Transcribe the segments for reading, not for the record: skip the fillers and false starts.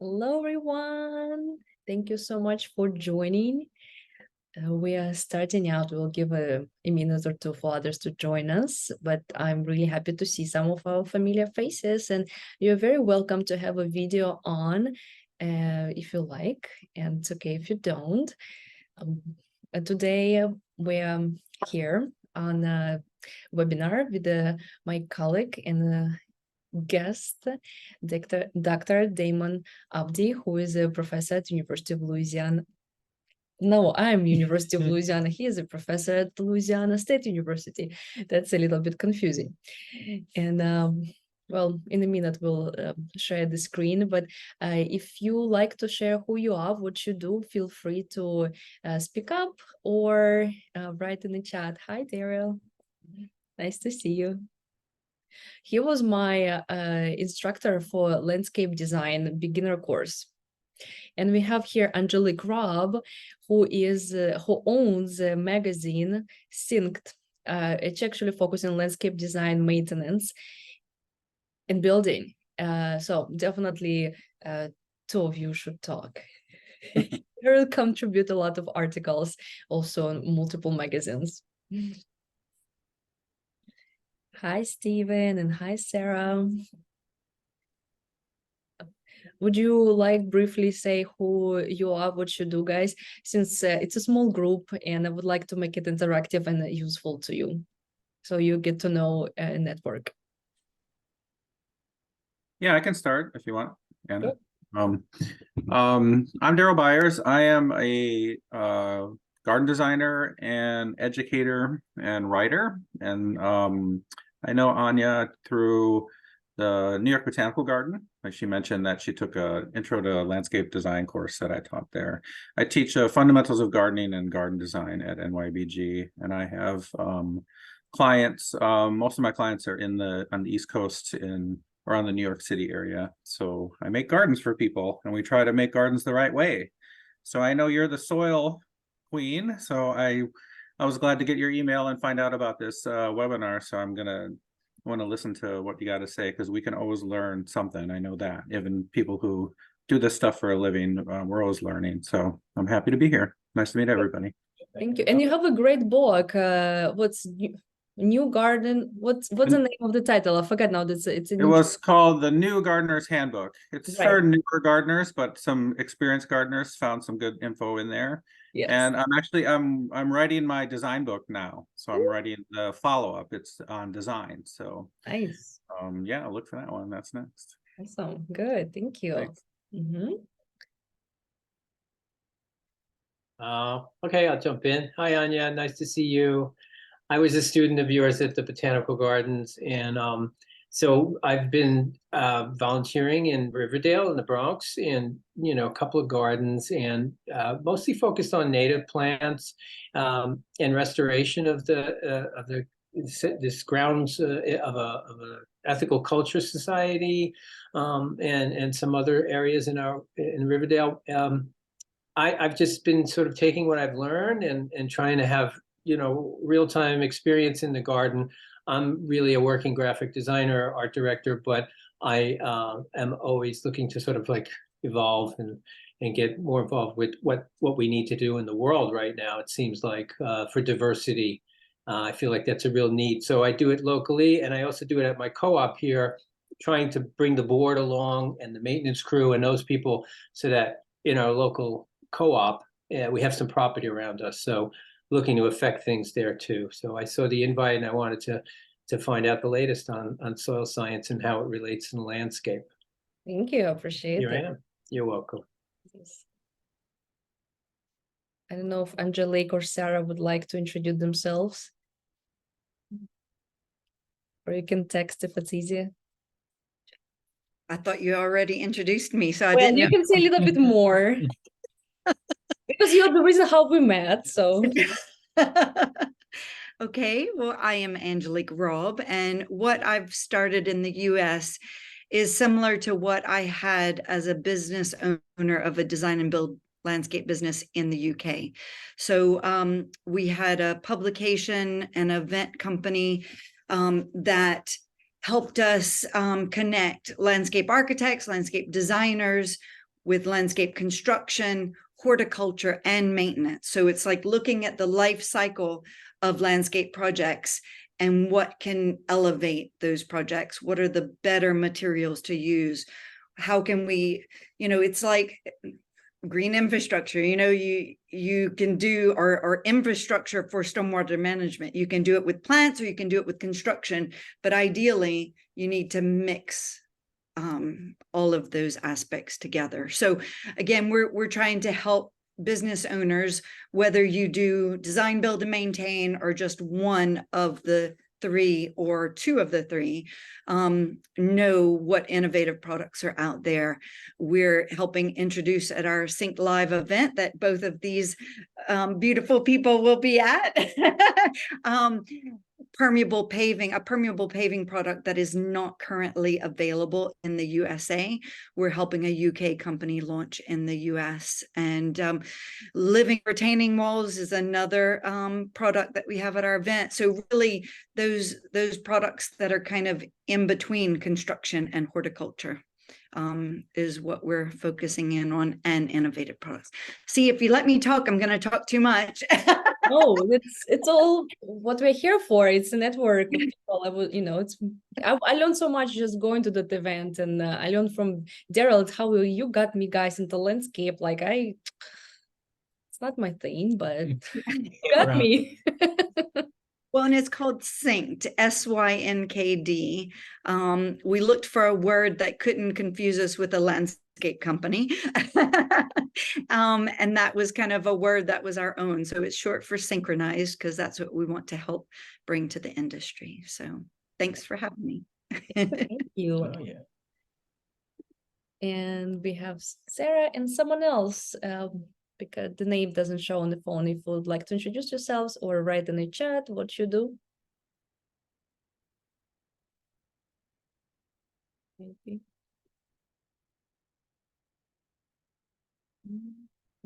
Hello, everyone. Thank you so much for joining. We are starting out. We'll give a minute or two for others to join us, but I'm really happy to see some of our familiar faces, and you're very welcome to have a video on if you like, and it's okay if you don't. Today, we're here on a webinar with my colleague and guest, Dr. Damon Abdi, who is a professor at University of Louisiana. No, I'm University of Louisiana. He is a professor at Louisiana State University. That's a little bit confusing. And well, in a minute we'll share the screen, but if you like to share who you are, what you do, feel free to speak up or write in the chat. Hi, Daryl. Nice to see you. He was my instructor for landscape design beginner course. And we have here Angelique Robb, who owns a magazine, Synced. It's actually focused on landscape design, maintenance, and building. So definitely two of you should talk. He'll contribute a lot of articles, also in multiple magazines. Hi, Stephen, and hi, Sarah. Would you like briefly say who you are, what you do, guys? Since it's a small group and I would like to make it interactive and useful to you. So you get to know a network. Yeah, I can start if you want, Anna. I'm Daryl Byers. I am a garden designer and educator and writer. And I know Anya through the New York Botanical Garden. She mentioned that she took an intro to landscape design course that I taught there. I teach fundamentals of gardening and garden design at NYBG, and I have clients. Most of my clients are on the East Coast around the New York City area. So I make gardens for people, and we try to make gardens the right way. So I know you're the soil queen, so I was glad to get your email and find out about this webinar. So I want to listen to what you got to say, because we can always learn something. I know that even people who do this stuff for a living, we're always learning. So I'm happy to be here. Nice to meet everybody. Thank you. And you have a great blog. What's New Garden? What's the name of the title? I forgot now. It was called The New Gardener's Handbook. It's Right. for newer gardeners, but some experienced gardeners found some good info in there. Yes. And I'm writing my design book now. So I'm writing the follow-up. It's on design. So nice. Yeah, look for that one. That's next. Awesome. Good. Thank you. Okay, I'll jump in. Hi, Anya. Nice to see you. I was a student of yours at the Botanical Gardens, and so I've been volunteering in Riverdale in the Bronx, and a couple of gardens, and mostly focused on native plants and restoration of this grounds of a ethical culture society, and some other areas in Riverdale. I've just been sort of taking what I've learned and trying to have real-time experience in the garden. I'm really a working graphic designer, art director, but I am always looking to sort of like evolve and get more involved with what we need to do in the world right now. It seems like for diversity, I feel like that's a real need. So I do it locally, and I also do it at my co-op here, trying to bring the board along and the maintenance crew and those people, so that in our local co-op, we have some property around us. So looking to affect things there too. So I saw the invite and I wanted to find out the latest on soil science and how it relates in the landscape. Thank you. I appreciate it. Here I am. You're welcome. Yes. I don't know if Angelique or Sarah would like to introduce themselves. Or you can text if it's easier. I thought you already introduced me, so I Well, didn't you know. can say a little bit more. Because you're the reason how we met, so. Okay, well, I am Angelique Robb, and what I've started in the US is similar to what I had as a business owner of a design and build landscape business in the UK. So we had a publication, an event company that helped us connect landscape architects, landscape designers with landscape construction, horticulture, and maintenance. So it's like looking at the life cycle of landscape projects and what can elevate those projects. What are the better materials to use? How can we, it's like green infrastructure, you can do or infrastructure for stormwater management. You can do it with plants or you can do it with construction, but ideally you need to mix all of those aspects together. So again, we're trying to help business owners, whether you do design, build, and maintain, or just one of the three or two of the three, know what innovative products are out there. We're helping introduce at our Sync Live event that both of these beautiful people will be at. Permeable paving, a permeable paving product that is not currently available in the USA. We're helping a UK company launch in the US. And living retaining walls is another product that we have at our event. So really those products that are kind of in between construction and horticulture is what we're focusing in on, and innovative products. See, if you let me talk, I'm going to talk too much. Oh, it's all what we're here for. It's a network of people. I learned so much just going to that event, and I learned from Daryl how you got me guys into landscape. It's not my thing, but you got me. Well, and it's called Synced, SYNKD. We looked for a word that couldn't confuse us with a landscape company. And that was kind of a word that was our own. So it's short for synchronized, because that's what we want to help bring to the industry. So thanks for having me. Thank you. Oh, yeah. And we have Sarah and someone else, because the name doesn't show on the phone. If you would like to introduce yourselves or write in the chat what you do. Maybe.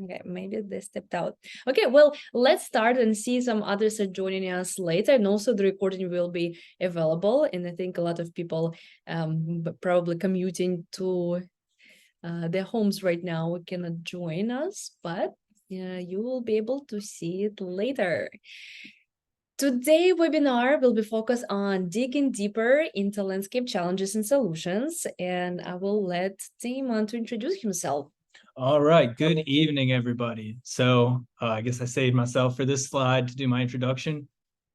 Okay, maybe they stepped out. Okay, well, let's start and see some others are joining us later, and also the recording will be available. And I think a lot of people probably commuting to their homes right now cannot join us, but you will be able to see it later. Today's webinar will be focused on digging deeper into landscape challenges and solutions, and I will let Damon to introduce himself. All right. Good evening, everybody. So I guess I saved myself for this slide to do my introduction.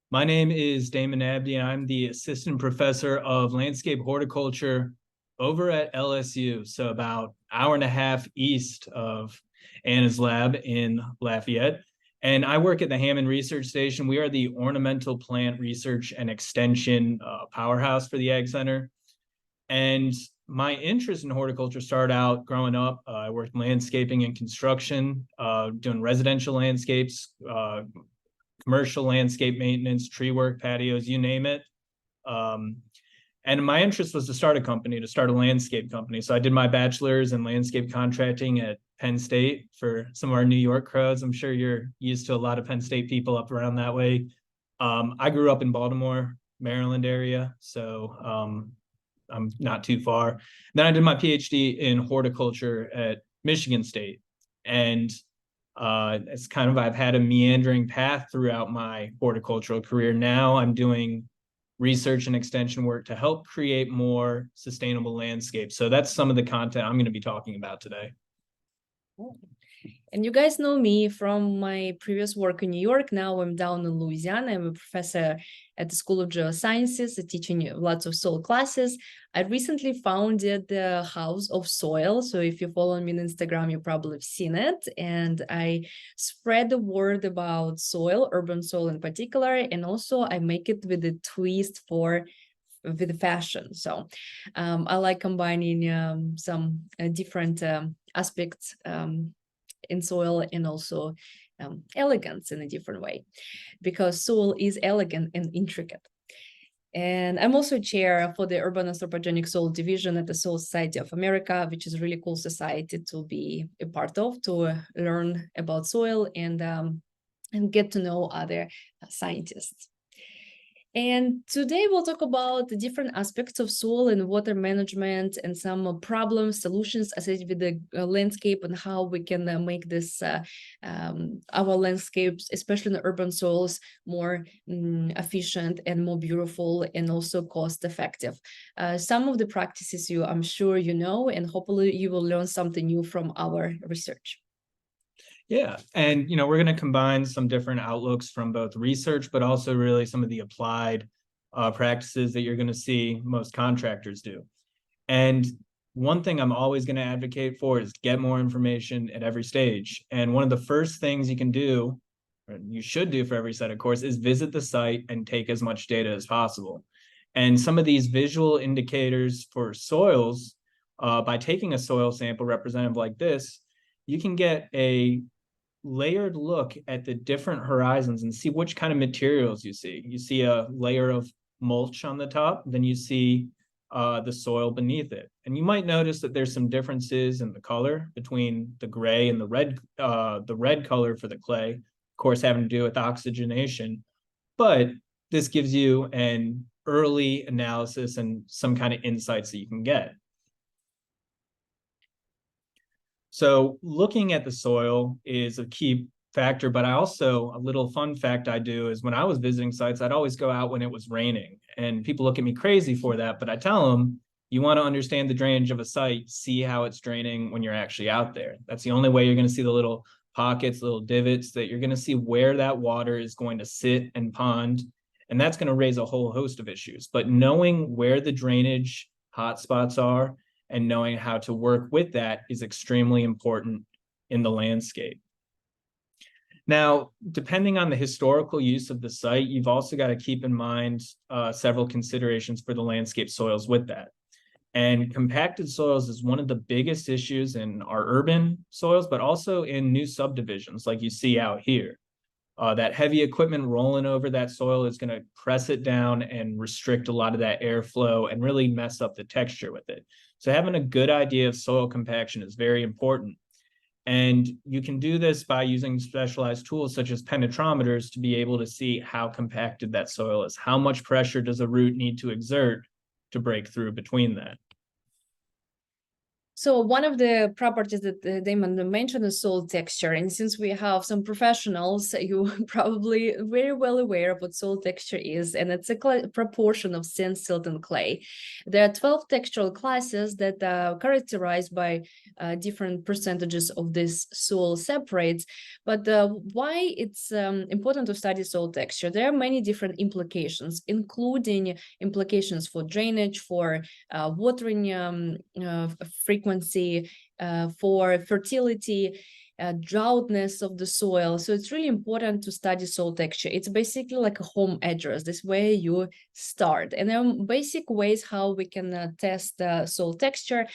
My name is Damon Abdi, and I'm the assistant professor of landscape horticulture over at LSU. So about an hour and a half east of Anna's lab in Lafayette. And I work at the Hammond Research Station. We are the ornamental plant research and extension powerhouse for the Ag Center. And my interest in horticulture started out growing up. I worked in landscaping and construction, doing residential landscapes, commercial landscape maintenance, tree work, patios, you name it. And my interest was to start a landscape company. So I did my bachelor's in landscape contracting at Penn State. For some of our New York crowds, I'm sure you're used to a lot of Penn State people up around that way. I grew up in Baltimore, Maryland area. So I'm not too far. Then I did my PhD in horticulture at Michigan State. And it's kind of, I've had a meandering path throughout my horticultural career. Now I'm doing research and extension work to help create more sustainable landscapes. So that's some of the content I'm going to be talking about today. And you guys know me from my previous work in New York. Now I'm down in Louisiana. I'm a professor at the School of Geosciences, teaching lots of soil classes. I recently founded the House of Soil. So if you follow me on Instagram, you probably have seen it. And I spread the word about soil, urban soil in particular. And also I make it with a twist with the fashion. So I like combining some different aspects in soil, and also elegance in a different way, because soil is elegant and intricate. And I'm also chair for the Urban Anthropogenic Soil Division at the Soil Society of America, which is a really cool society to be a part of, to learn about soil and get to know other scientists. And today we'll talk about the different aspects of soil and water management and some problems, solutions associated with the landscape and how we can make this our landscapes, especially in the urban soils, more efficient and more beautiful and also cost effective. Some of the practices I'm sure you know, and hopefully you will learn something new from our research. Yeah, and we're going to combine some different outlooks from both research, but also really some of the applied practices that you're going to see most contractors do. And one thing I'm always going to advocate for is get more information at every stage. And one of the first things you can do, or you should do for every site, of course, is visit the site and take as much data as possible. And some of these visual indicators for soils, by taking a soil sample representative like this, you can get a layered look at the different horizons and see which kind of materials you see. You see a layer of mulch on the top, then you see the soil beneath it. And you might notice that there's some differences in the color between the gray and the red color for the clay, of course, having to do with oxygenation. But this gives you an early analysis and some kind of insights that you can get. So looking at the soil is a key factor, but a little fun fact I do is when I was visiting sites, I'd always go out when it was raining, and people look at me crazy for that, but I tell them, you want to understand the drainage of a site, see how it's draining when you're actually out there. That's the only way you're going to see the little pockets, little divots, that you're going to see where that water is going to sit and pond, and that's going to raise a whole host of issues. But knowing where the drainage hotspots are and knowing how to work with that is extremely important in the landscape. Now, depending on the historical use of the site, you've also got to keep in mind several considerations for the landscape soils with that. And compacted soils is one of the biggest issues in our urban soils, but also in new subdivisions like you see out here. That heavy equipment rolling over that soil is going to press it down and restrict a lot of that airflow and really mess up the texture with it. So having a good idea of soil compaction is very important. And you can do this by using specialized tools such as penetrometers to be able to see how compacted that soil is. How much pressure does a root need to exert to break through between that? So one of the properties that Damon mentioned is soil texture. And since we have some professionals, you probably very well aware of what soil texture is, and it's a proportion of sand, silt, and clay. There are 12 textural classes that are characterized by different percentages of this soil separates. But why it's important to study soil texture? There are many different implications, including implications for drainage, for watering frequency, for fertility, droughtness of the soil. So it's really important to study soil texture. It's basically like a home address. This way you start. And there are basic ways how we can test soil texture.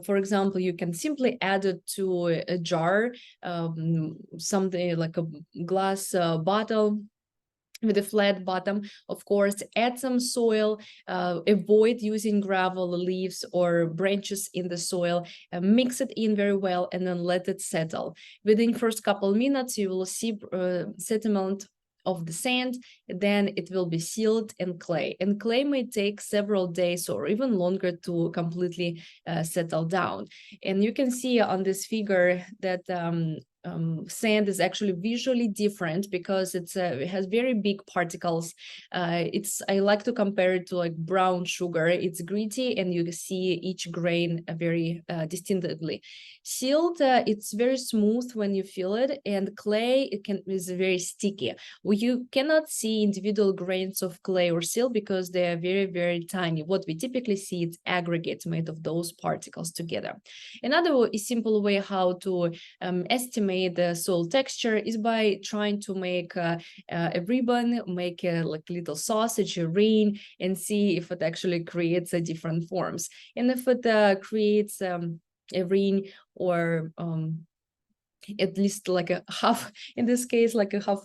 For example, you can simply add it to a jar, something like a glass bottle with a flat bottom. Of course, add some soil, avoid using gravel, leaves, or branches in the soil, mix it in very well, and then let it settle. Within first couple minutes, you will see settlement of the sand, then it will be sealed in clay. And clay may take several days or even longer to completely settle down. And you can see on this figure that sand is actually visually different because it has very big particles. I like to compare it to like brown sugar. It's gritty and you see each grain very distinctively. Silt, it's very smooth when you feel it, and clay is very sticky. You cannot see individual grains of clay or silt because they are very, very tiny. What we typically see is aggregates made of those particles together. Another simple way how to estimate the soil texture is by trying to make a ribbon, make a like little sausage, a ring, and see if it actually creates different forms. And if it creates a ring or at least like a half, in this case, like a half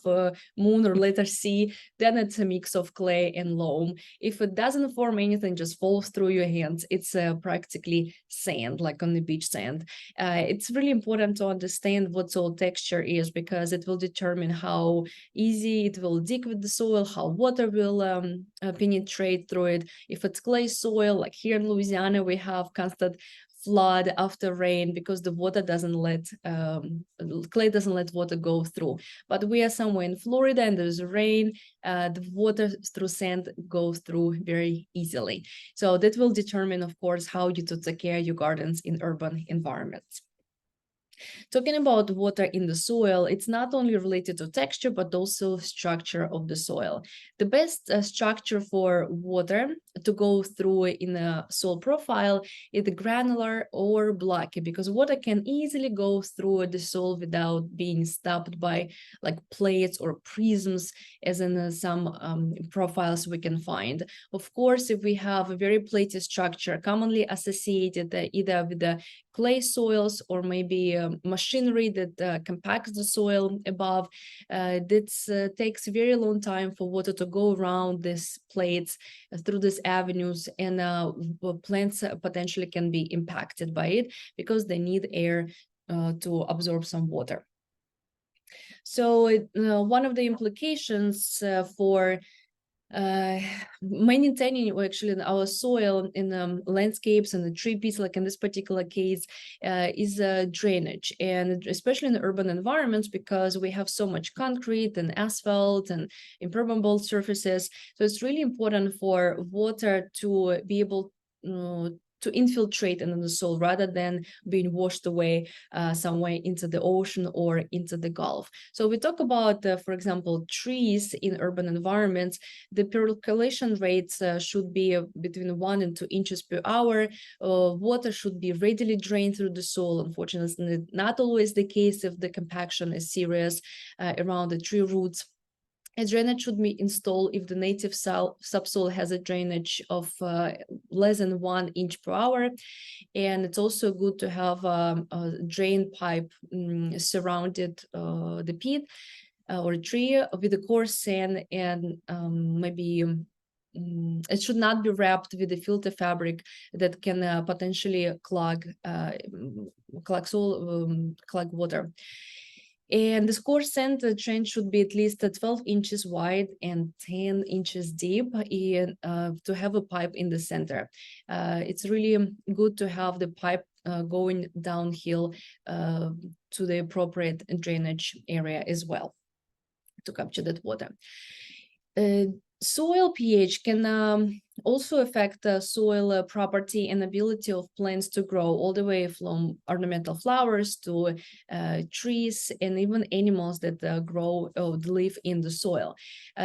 moon or letter C, then it's a mix of clay and loam. If it doesn't form anything, just falls through your hands, it's practically sand, like on the beach sand. It's really important to understand what soil texture is, because it will determine how easy it will dig with the soil, how water will penetrate through it. If it's clay soil, like here in Louisiana, we have constant flood after rain because the water doesn't let clay doesn't let water go through. But we are somewhere in Florida and there's rain, the water through sand goes through very easily. So that will determine, of course, how you to take care of your gardens in urban environments. Talking about water in the soil, it's not only related to texture, but also structure of the soil. The best structure for water to go through in a soil profile is the granular or blocky, because water can easily go through the soil without being stopped by like plates or prisms, as in some profiles we can find. Of course, if we have a very platy structure commonly associated either with the clay soils or maybe machinery that compacts the soil above, this takes a very long time for water to go around these plates through these avenues, and plants potentially can be impacted by it because they need air to absorb some water. So one of the implications for maintaining actually our soil in landscapes and the tree pits, like in this particular case, is drainage, and especially in urban environments, because we have so much concrete and asphalt and impermeable surfaces. So it's really important for water to be able to infiltrate into the soil rather than being washed away somewhere into the ocean or into the Gulf. So we talk about, for example, trees in urban environments. The percolation rates should be between 1 and 2 inches per hour. Water should be readily drained through the soil. Unfortunately, not always the case if the compaction is serious around the tree roots. A drainage should be installed if the native subsoil has a drainage of less than 1 inch per hour. And it's also good to have a drain pipe surrounded the pit or tree with a coarse sand, and maybe it should not be wrapped with a filter fabric that can potentially clog water. And the coarse sand trench should be at least 12 inches wide and 10 inches deep, and to have a pipe in the center. It's really good to have the pipe going downhill to the appropriate drainage area as well to capture that water. Soil pH can also affect soil property and ability of plants to grow, all the way from ornamental flowers to trees and even animals that grow or live in the soil.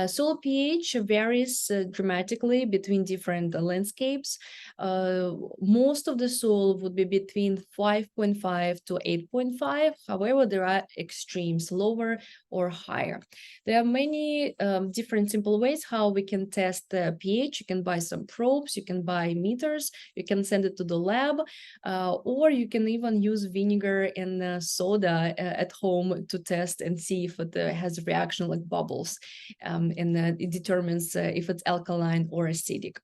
Soil pH varies dramatically between different landscapes. Most of the soil would be between 5.5 to 8.5. However, there are extremes, lower or higher. There are many different simple ways how we can test the pH. You can buy some probes, you can buy meters, you can send it to the lab, or you can even use vinegar and soda at home to test and see if it has a reaction like bubbles, and it determines if it's alkaline or acidic.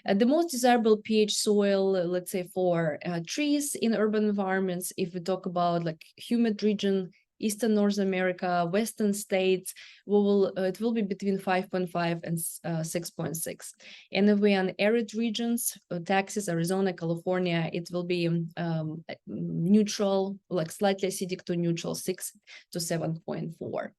The most desirable pH soil, let's say for trees in urban environments, if we talk about like humid region, Eastern North America, Western states, it will be between 5.5 and 6.6. And if we're in arid regions, Texas, Arizona, California, it will be neutral, like slightly acidic to neutral, 6 to 7.4.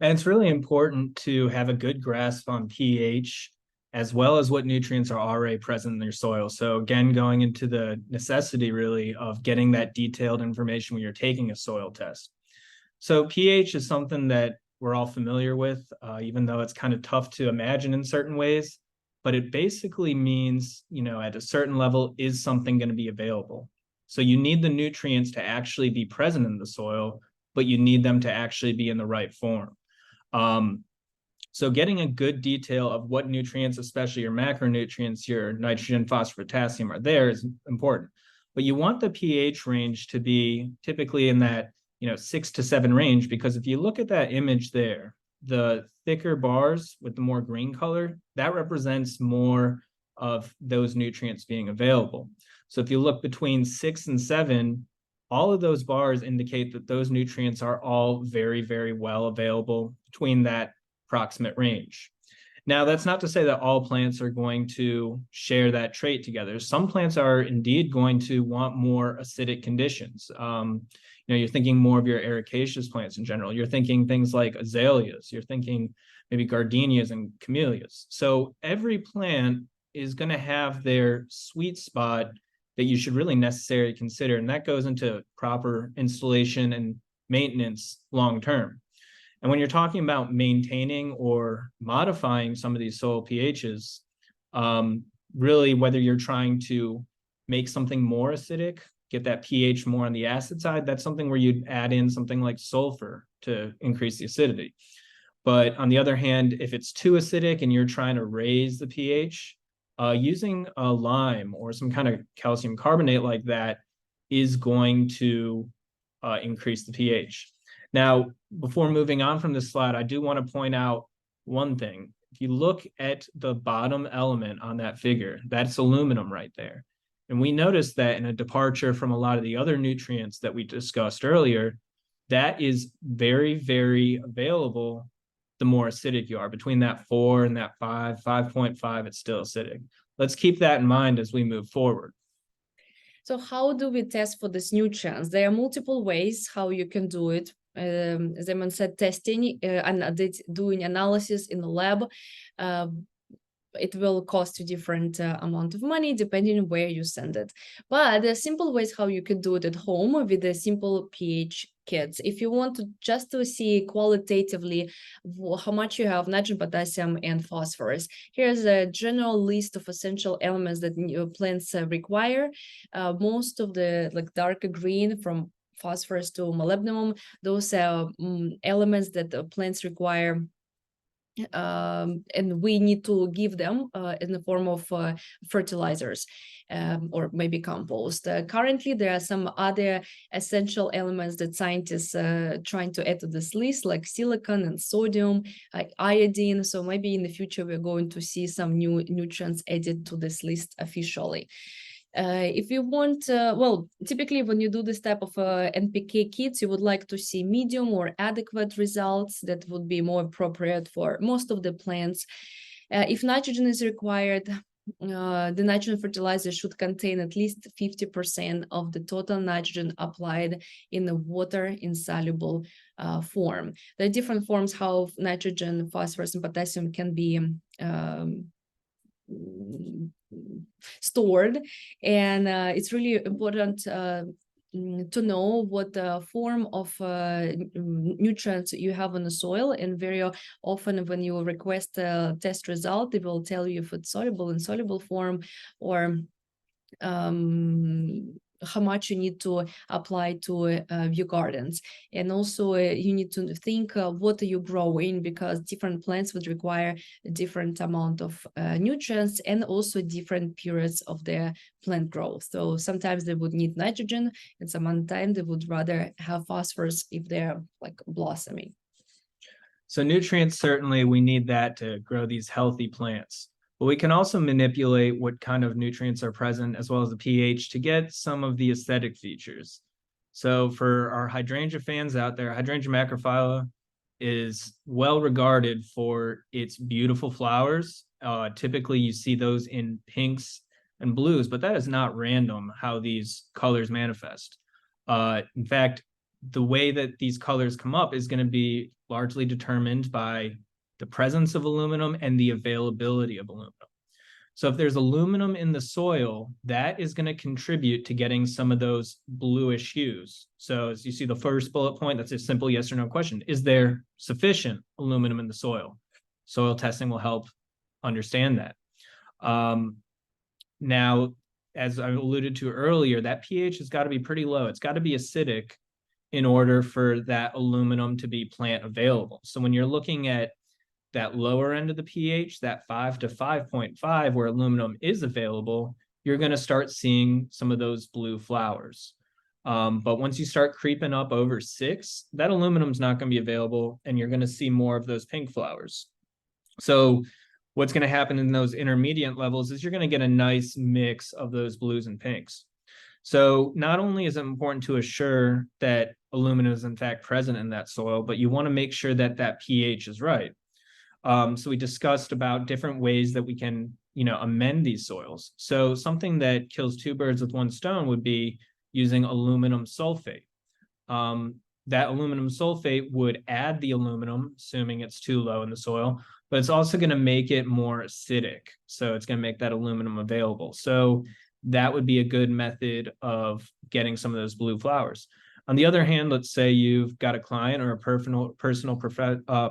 And it's really important to have a good grasp on pH, as well as what nutrients are already present in your soil. So again, going into the necessity really of getting that detailed information when you're taking a soil test. So pH is something that we're all familiar with, even though it's kind of tough to imagine in certain ways, but it basically means, at a certain level, is something going to be available? So you need the nutrients to actually be present in the soil, but you need them to actually be in the right form. So getting a good detail of what nutrients, especially your macronutrients, your nitrogen, phosphorus, potassium, are there is important. But you want the pH range to be typically in that, 6 to 7 range, because if you look at that image there, the thicker bars with the more green color, that represents more of those nutrients being available. So if you look between 6 and 7, all of those bars indicate that those nutrients are all very, very well available between that approximate range. Now, that's not to say that all plants are going to share that trait together. Some plants are indeed going to want more acidic conditions. You're thinking more of your ericaceous plants in general. You're thinking things like azaleas. You're thinking maybe gardenias and camellias. So every plant is going to have their sweet spot that you should really necessarily consider. And that goes into proper installation and maintenance long term. And when you're talking about maintaining or modifying some of these soil pHs, really whether you're trying to make something more acidic, get that pH more on the acid side, that's something where you'd add in something like sulfur to increase the acidity. But on the other hand, if it's too acidic and you're trying to raise the pH, using a lime or some kind of calcium carbonate like that is going to increase the pH. Now, before moving on from this slide, I do want to point out one thing. If you look at the bottom element on that figure, that's aluminum right there. And we noticed that in a departure from a lot of the other nutrients that we discussed earlier, that is very, very available the more acidic you are. Between that 4 and that 5.5, it's still acidic. Let's keep that in mind as we move forward. So how do we test for these nutrients? There are multiple ways how you can do it. As Damon said, testing and doing analysis in the lab. It will cost you different amount of money depending on where you send it. But there are simple ways how you can do it at home with the simple pH kits. If you want to just to see qualitatively how much you have nitrogen, potassium, and phosphorus, here's a general list of essential elements that plants require. Most of the darker green from phosphorus to molybdenum, those are elements that plants require. And we need to give them in the form of fertilizers or maybe compost. Currently, there are some other essential elements that scientists are trying to add to this list, like silicon and sodium, iodine. So maybe in the future, we're going to see some new nutrients added to this list officially. If you want, well, typically when you do this type of NPK kits, you would like to see medium or adequate results that would be more appropriate for most of the plants. If nitrogen is required, the nitrogen fertilizer should contain at least 50% of the total nitrogen applied in the water insoluble form. There are different forms how nitrogen, phosphorus, and potassium can be stored, and it's really important to know what form of nutrients you have in the soil. And very often when you request a test result, it will tell you if it's soluble in soluble form or how much you need to apply to your gardens. And also you need to think what are you growing, because different plants would require a different amount of nutrients and also different periods of their plant growth. So sometimes they would need nitrogen and some other time they would rather have phosphorus if they're like blossoming. So nutrients, certainly we need that to grow these healthy plants. But we can also manipulate what kind of nutrients are present as well as the pH to get some of the aesthetic features. So for our hydrangea fans out there, Hydrangea macrophylla is well regarded for its beautiful flowers. Typically you see those in pinks and blues, but that is not random how these colors manifest. In fact, the way that these colors come up is going to be largely determined by the presence of aluminum and the availability of aluminum. So if there's aluminum in the soil, that is going to contribute to getting some of those bluish hues. So as you see the first bullet point, that's a simple yes or no question. Is there sufficient aluminum in the soil? Soil testing will help understand that. Now, as I alluded to earlier, that pH has got to be pretty low. It's got to be acidic in order for that aluminum to be plant available. So when you're looking at that lower end of the pH, that 5 to 5.5, where aluminum is available, you're going to start seeing some of those blue flowers. But once you start creeping up over 6, that aluminum's not going to be available, and you're going to see more of those pink flowers. So what's going to happen in those intermediate levels is you're going to get a nice mix of those blues and pinks. So not only is it important to assure that aluminum is in fact present in that soil, but you want to make sure that that pH is right. So we discussed about different ways that we can, amend these soils. So something that kills 2 birds with 1 stone would be using aluminum sulfate. That aluminum sulfate would add the aluminum, assuming it's too low in the soil, but it's also going to make it more acidic. So it's going to make that aluminum available. So that would be a good method of getting some of those blue flowers. On the other hand, let's say you've got a client or a personal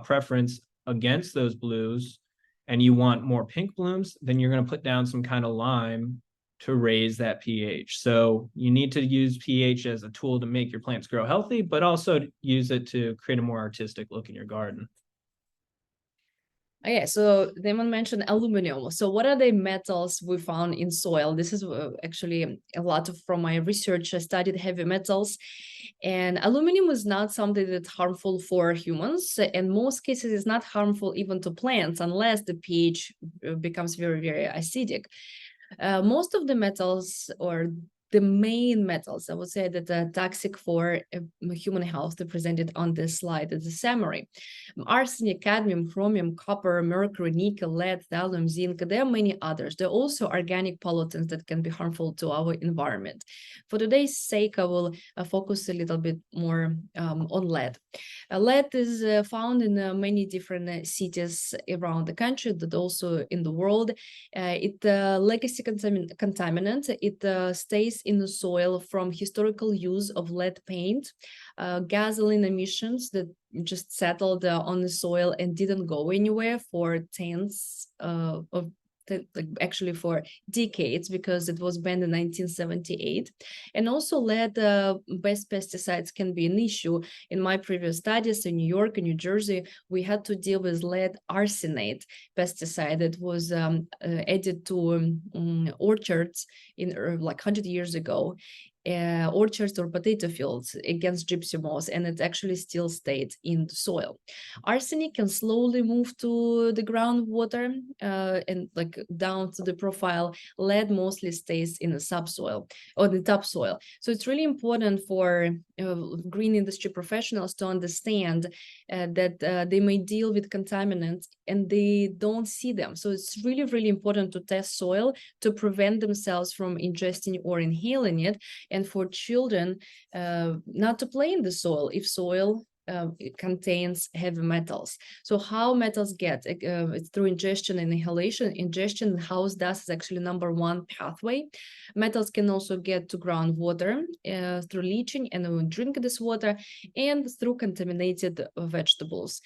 preference against those blues, and you want more pink blooms, then you're going to put down some kind of lime to raise that pH. So you need to use pH as a tool to make your plants grow healthy, but also use it to create a more artistic look in your garden. Yeah, so Damon mentioned aluminum. So what are the metals we found in soil? This is actually a lot from my research. I studied heavy metals, and aluminum is not something that's harmful for humans. In most cases, it's not harmful even to plants unless the pH becomes very, very acidic. Most of the metals, or the main metals, I would say, that are toxic for human health, represented on this slide as a summary: arsenic, cadmium, chromium, copper, mercury, nickel, lead, thallium, zinc. There are many others. There are also organic pollutants that can be harmful to our environment. For today's sake, I will focus a little bit more on lead. Lead is found in many different cities around the country, but also in the world. It's a legacy contaminant. It stays in the soil from historical use of lead paint, gasoline emissions that just settled on the soil and didn't go anywhere for actually for decades, because it was banned in 1978. And also lead-based pesticides can be an issue. In my previous studies in New York and New Jersey, we had to deal with lead arsenate pesticide that was added to orchards in like 100 years ago. Orchards or potato fields against gypsy moth, and it actually still stayed in the soil. Arsenic can slowly move to the groundwater and like down to the profile. Lead mostly stays in the subsoil or the topsoil. So it's really important for green industry professionals to understand that they may deal with contaminants and they don't see them. So it's really, really important to test soil to prevent themselves from ingesting or inhaling it, and for children not to play in the soil if soil it contains heavy metals. So how metals get it's through ingestion and inhalation. Ingestion, house dust is actually #1 pathway. Metals can also get to groundwater through leaching, and we drink this water, and through contaminated vegetables.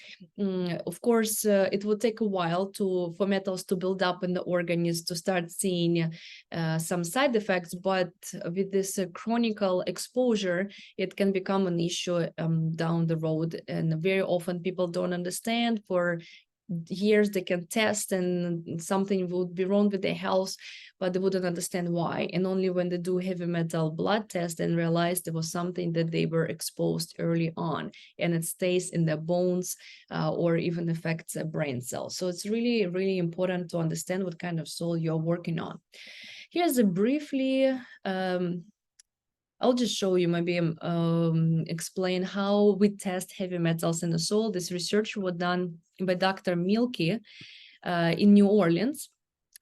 Of course, it will take a while for metals to build up in the organism to start seeing some side effects, but with this chronic exposure, it can become an issue down the road. And very often people don't understand. For years they can test and something would be wrong with their health, but they wouldn't understand why. And only when they do heavy metal blood test and realize there was something that they were exposed early on, and it stays in their bones or even affects brain cells. So it's really, really important to understand what kind of soil you're working on. Here's a briefly I'll just show you, maybe explain how we test heavy metals in the soil. This research was done by Dr. Mielke in New Orleans.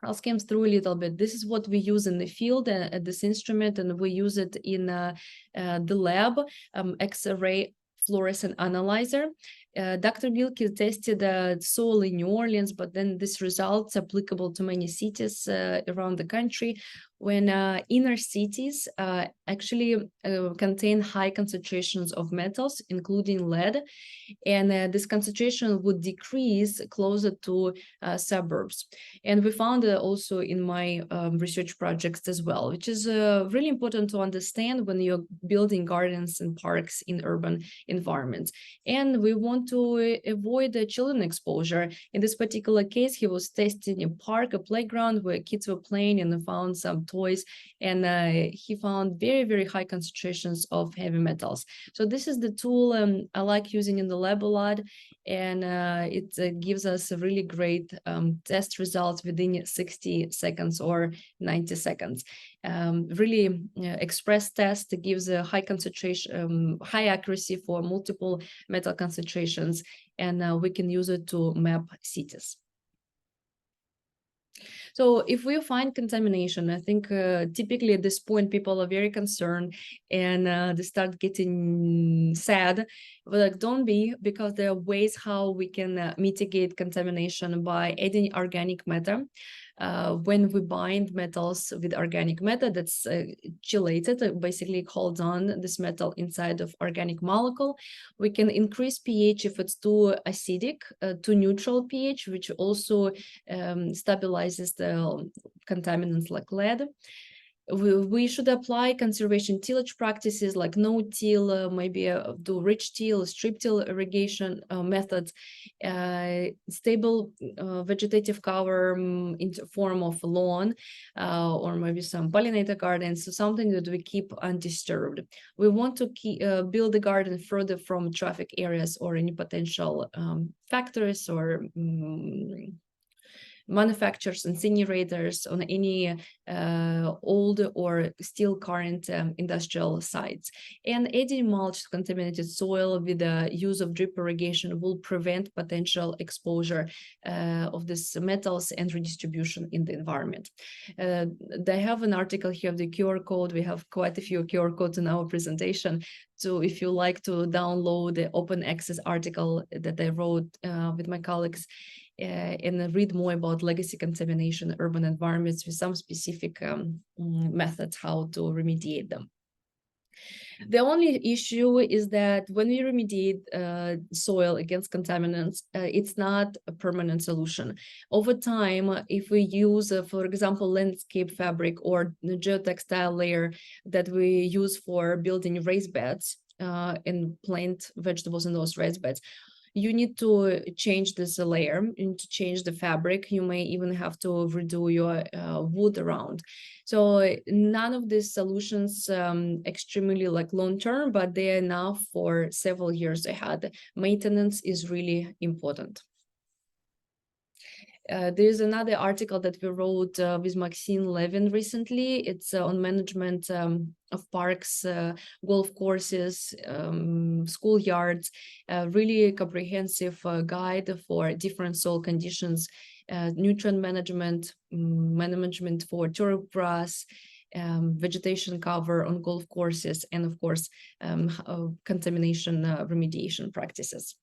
I'll skim through a little bit. This is what we use in the field at this instrument, and we use it in the lab, X-ray fluorescent analyzer. Dr. Mielke tested soil in New Orleans, but then this results applicable to many cities around the country. When inner cities actually contain high concentrations of metals, including lead, and this concentration would decrease closer to suburbs. And we found also in my research projects as well, which is really important to understand when you're building gardens and parks in urban environments. And we want want to avoid the children exposure. In this particular case, he was testing a park, a playground where kids were playing, and found some toys, and he found very, very high concentrations of heavy metals. So this is the tool I like using in the lab a lot, and it gives us a really great test results within 60 seconds or 90 seconds. Really express test gives a high concentration, high accuracy for multiple metal concentrations, and we can use it to map cities. So if we find contamination, I think typically at this point, people are very concerned and they start getting sad. But like, don't be, because there are ways how we can mitigate contamination by adding organic matter. When we bind metals with organic matter that's chelated, basically holds on this metal inside of organic molecule, we can increase pH if it's too acidic to neutral pH, which also stabilizes the contaminants like lead. We should apply conservation tillage practices like no-till, maybe do ridge till, strip till irrigation methods, stable vegetative cover in form of lawn, or maybe some pollinator gardens, so something that we keep undisturbed. We want to build the garden further from traffic areas or any potential factories or manufacturers, incinerators on any old or still current industrial sites. And adding mulch to contaminated soil with the use of drip irrigation will prevent potential exposure of these metals and redistribution in the environment. They have an article here of the QR code. We have quite a few QR codes in our presentation. So if you like to download the open access article that I wrote with my colleagues, and read more about legacy contamination in urban environments with some specific methods how to remediate them. The only issue is that when we remediate soil against contaminants, it's not a permanent solution. Over time, if we use, for example, landscape fabric or the geotextile layer that we use for building raised beds and plant vegetables in those raised beds, you need to change this layer, you need to change the fabric. You may even have to redo your wood around. So none of these solutions extremely like long-term, but they are enough for several years ahead. Maintenance is really important. There's another article that we wrote with Maxine Levin recently. It's on management of parks, golf courses, schoolyards, really comprehensive guide for different soil conditions, nutrient management, management for turf grass, vegetation cover on golf courses, and of course, contamination remediation practices.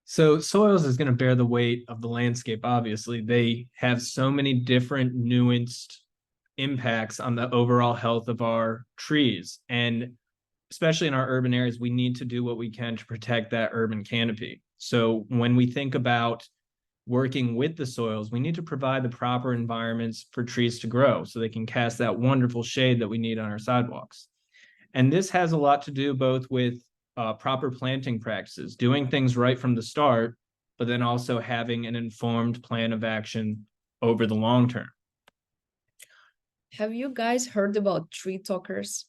So soils is going to bear the weight of the landscape. Obviously, they have so many different nuanced impacts on the overall health of our trees. And especially in our urban areas, we need to do what we can to protect that urban canopy. So when we think about working with the soils, we need to provide the proper environments for trees to grow so they can cast that wonderful shade that we need on our sidewalks. And this has a lot to do both with proper planting practices, doing things right from the start, but then also having an informed plan of action over the long term. Have you guys heard about tree talkers?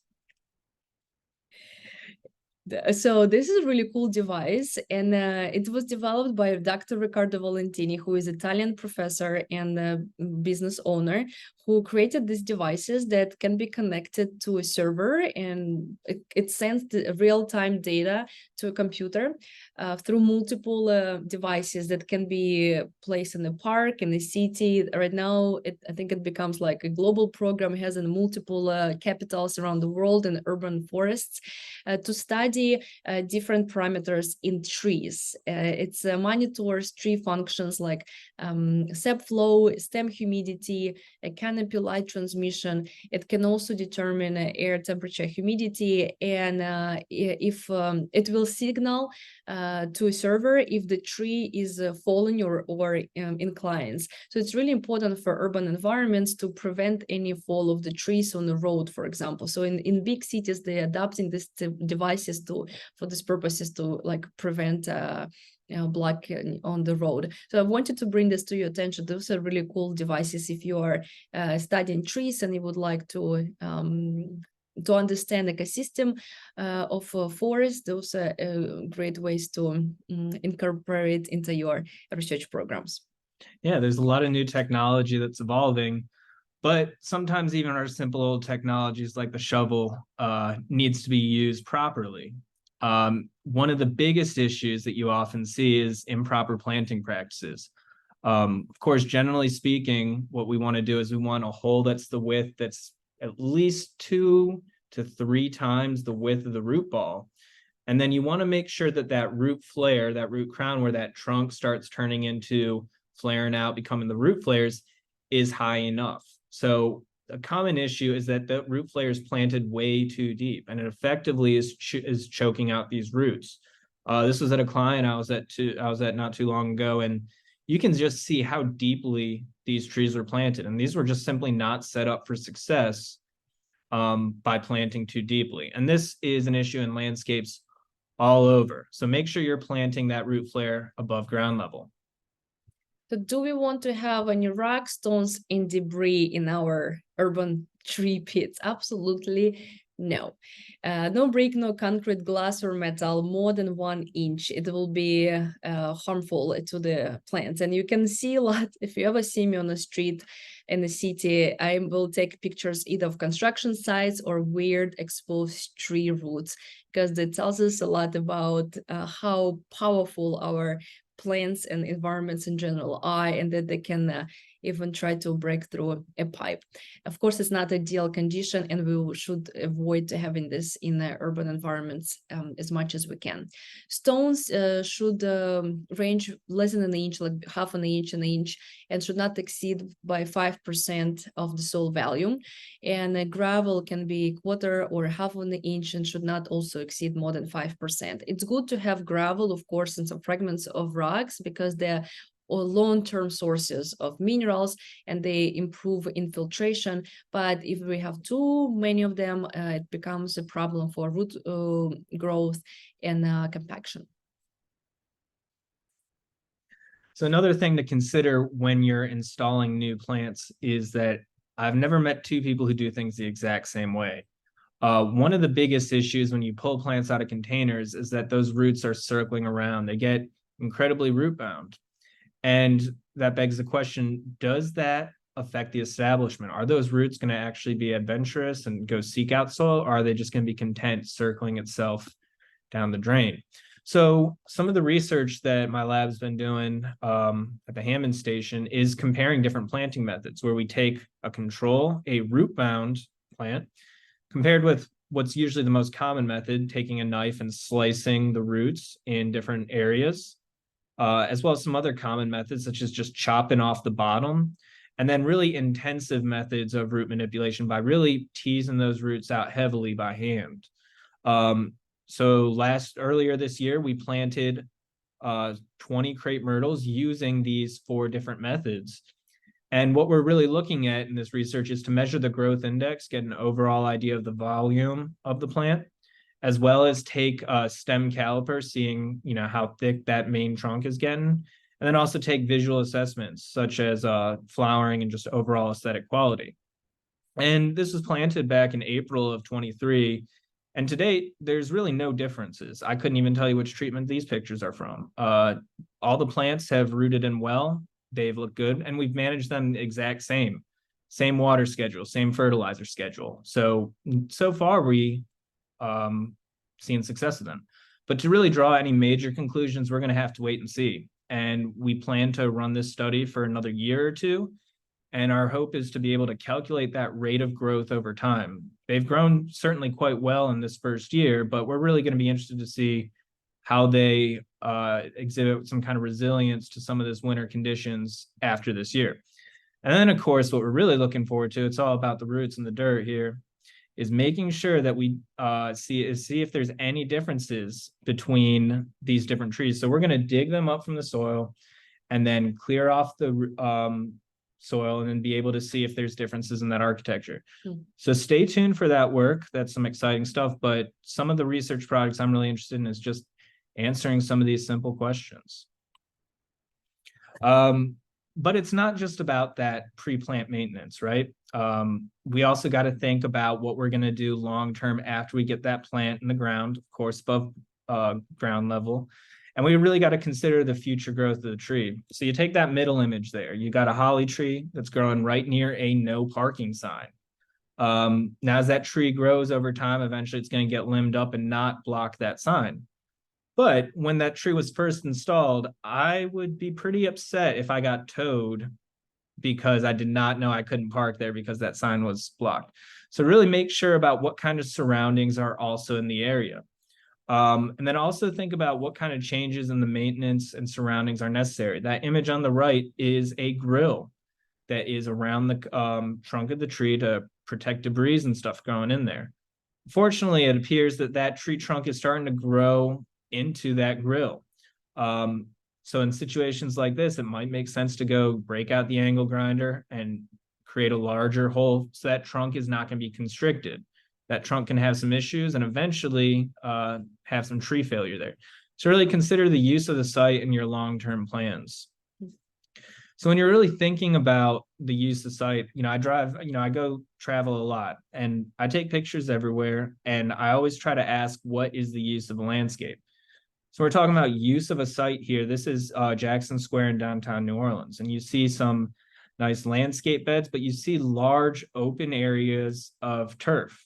So this is a really cool device, and it was developed by Dr. Riccardo Valentini, who is an Italian professor and business owner, who created these devices that can be connected to a server, and it sends the real-time data to a computer through multiple devices that can be placed in the park, in the city. Right now, I think it becomes like a global program. It has in multiple capitals around the world and urban forests to study different parameters in trees. It monitors tree functions like sap flow, stem humidity, canopy canopy light transmission. It can also determine air temperature, humidity, and if it will signal to a server if the tree is falling or inclines. So it's really important for urban environments to prevent any fall of the trees on the road, for example. So in big cities, they're adapting these devices for these purposes to like prevent block on the road. So I wanted to bring this to your attention. Those are really cool devices if you are studying trees and you would like to understand ecosystem of forest. Those are great ways to incorporate into your research programs. Yeah, there's a lot of new technology that's evolving, but sometimes even our simple old technologies like the shovel needs to be used properly. One of the biggest issues that you often see is improper planting practices. Of course, generally speaking, what we want to do is we want a hole that's the width that's at least 2 to 3 times the width of the root ball. And then you want to make sure that that root flare, that root crown, where that trunk starts turning into flaring out, becoming the root flares, is high enough. So a common issue is that the root flare is planted way too deep, and it effectively is choking out these roots. This was at a client I was at not too long ago, and you can just see how deeply these trees were planted, and these were just simply not set up for success by planting too deeply. And this is an issue in landscapes all over. So make sure you're planting that root flare above ground level. So do we want to have any rock, stones, and debris in our urban tree pits? Absolutely no. No brick, no concrete, glass, or metal more than 1 inch. It will be harmful to the plants. And you can see a lot, if you ever see me on the street in the city, I will take pictures either of construction sites or weird exposed tree roots, because it tells us a lot about how powerful our plants and environments in general are, and that they can even try to break through a pipe. Of course, it's not ideal condition, and we should avoid having this in the urban environments as much as we can. Stones should range less than an inch, like half an inch, and should not exceed by 5% of the soil volume. And gravel can be 1/4 or half an inch and should not also exceed more than 5%. It's good to have gravel, of course, and some fragments of rocks, because they're or long-term sources of minerals and they improve infiltration. But if we have too many of them, it becomes a problem for root growth and compaction. So another thing to consider when you're installing new plants is that I've never met 2 people who do things the exact same way. One of the biggest issues when you pull plants out of containers is that those roots are circling around. They get incredibly root bound. And that begs the question, does that affect the establishment? Are those roots going to actually be adventurous and go seek out soil, or are they just going to be content circling itself down the drain? So some of the research that my lab's been doing at the Hammond Station is comparing different planting methods, where we take a control, a root-bound plant, compared with what's usually the most common method, taking a knife and slicing the roots in different areas, as well as some other common methods, such as just chopping off the bottom, and then really intensive methods of root manipulation by really teasing those roots out heavily by hand. So earlier this year, we planted 20 crepe myrtles using these 4 different methods. And what we're really looking at in this research is to measure the growth index, get an overall idea of the volume of the plant, as well as take a stem caliper, seeing how thick that main trunk is getting, and then also take visual assessments such as flowering and just overall aesthetic quality. And this was planted back in April of 23, and to date, there's really no differences. I couldn't even tell you which treatment these pictures are from. All the plants have rooted in well, they've looked good, and we've managed them the exact same water schedule, same fertilizer schedule. So far we seeing success of them. But to really draw any major conclusions, we're going to have to wait and see. And we plan to run this study for another year or 2. And our hope is to be able to calculate that rate of growth over time. They've grown certainly quite well in this first year, but we're really going to be interested to see how they exhibit some kind of resilience to some of this winter conditions after this year. And then, of course, what we're really looking forward to, it's all about the roots and the dirt here, is making sure that we see if there's any differences between these different trees. So we're going to dig them up from the soil and then clear off the soil and then be able to see if there's differences in that architecture. So stay tuned for that work. That's some exciting stuff. But some of the research projects I'm really interested in is just answering some of these simple questions. But it's not just about that pre-plant maintenance, right? We also got to think about what we're going to do long-term after we get that plant in the ground, of course, above ground level. And we really got to consider the future growth of the tree. So you take that middle image there, you got a holly tree that's growing right near a no parking sign. Now, as that tree grows over time, eventually it's going to get limbed up and not block that sign. But when that tree was first installed, I would be pretty upset if I got towed because I did not know I couldn't park there because that sign was blocked. So really make sure about what kind of surroundings are also in the area. And then also think about what kind of changes in the maintenance and surroundings are necessary. That image on the right is a grill that is around the trunk of the tree to protect debris and stuff growing in there. Fortunately, it appears that that tree trunk is starting to grow into that grill. So in situations like this, it might make sense to go break out the angle grinder and create a larger hole so that trunk is not going to be constricted. That trunk can have some issues and eventually have some tree failure there. So really consider the use of the site in your long-term plans. So when you're really thinking about the use of site, I go travel a lot and I take pictures everywhere. And I always try to ask, what is the use of a landscape? So we're talking about use of a site here. This is Jackson Square in downtown New Orleans. And you see some nice landscape beds, but you see large open areas of turf.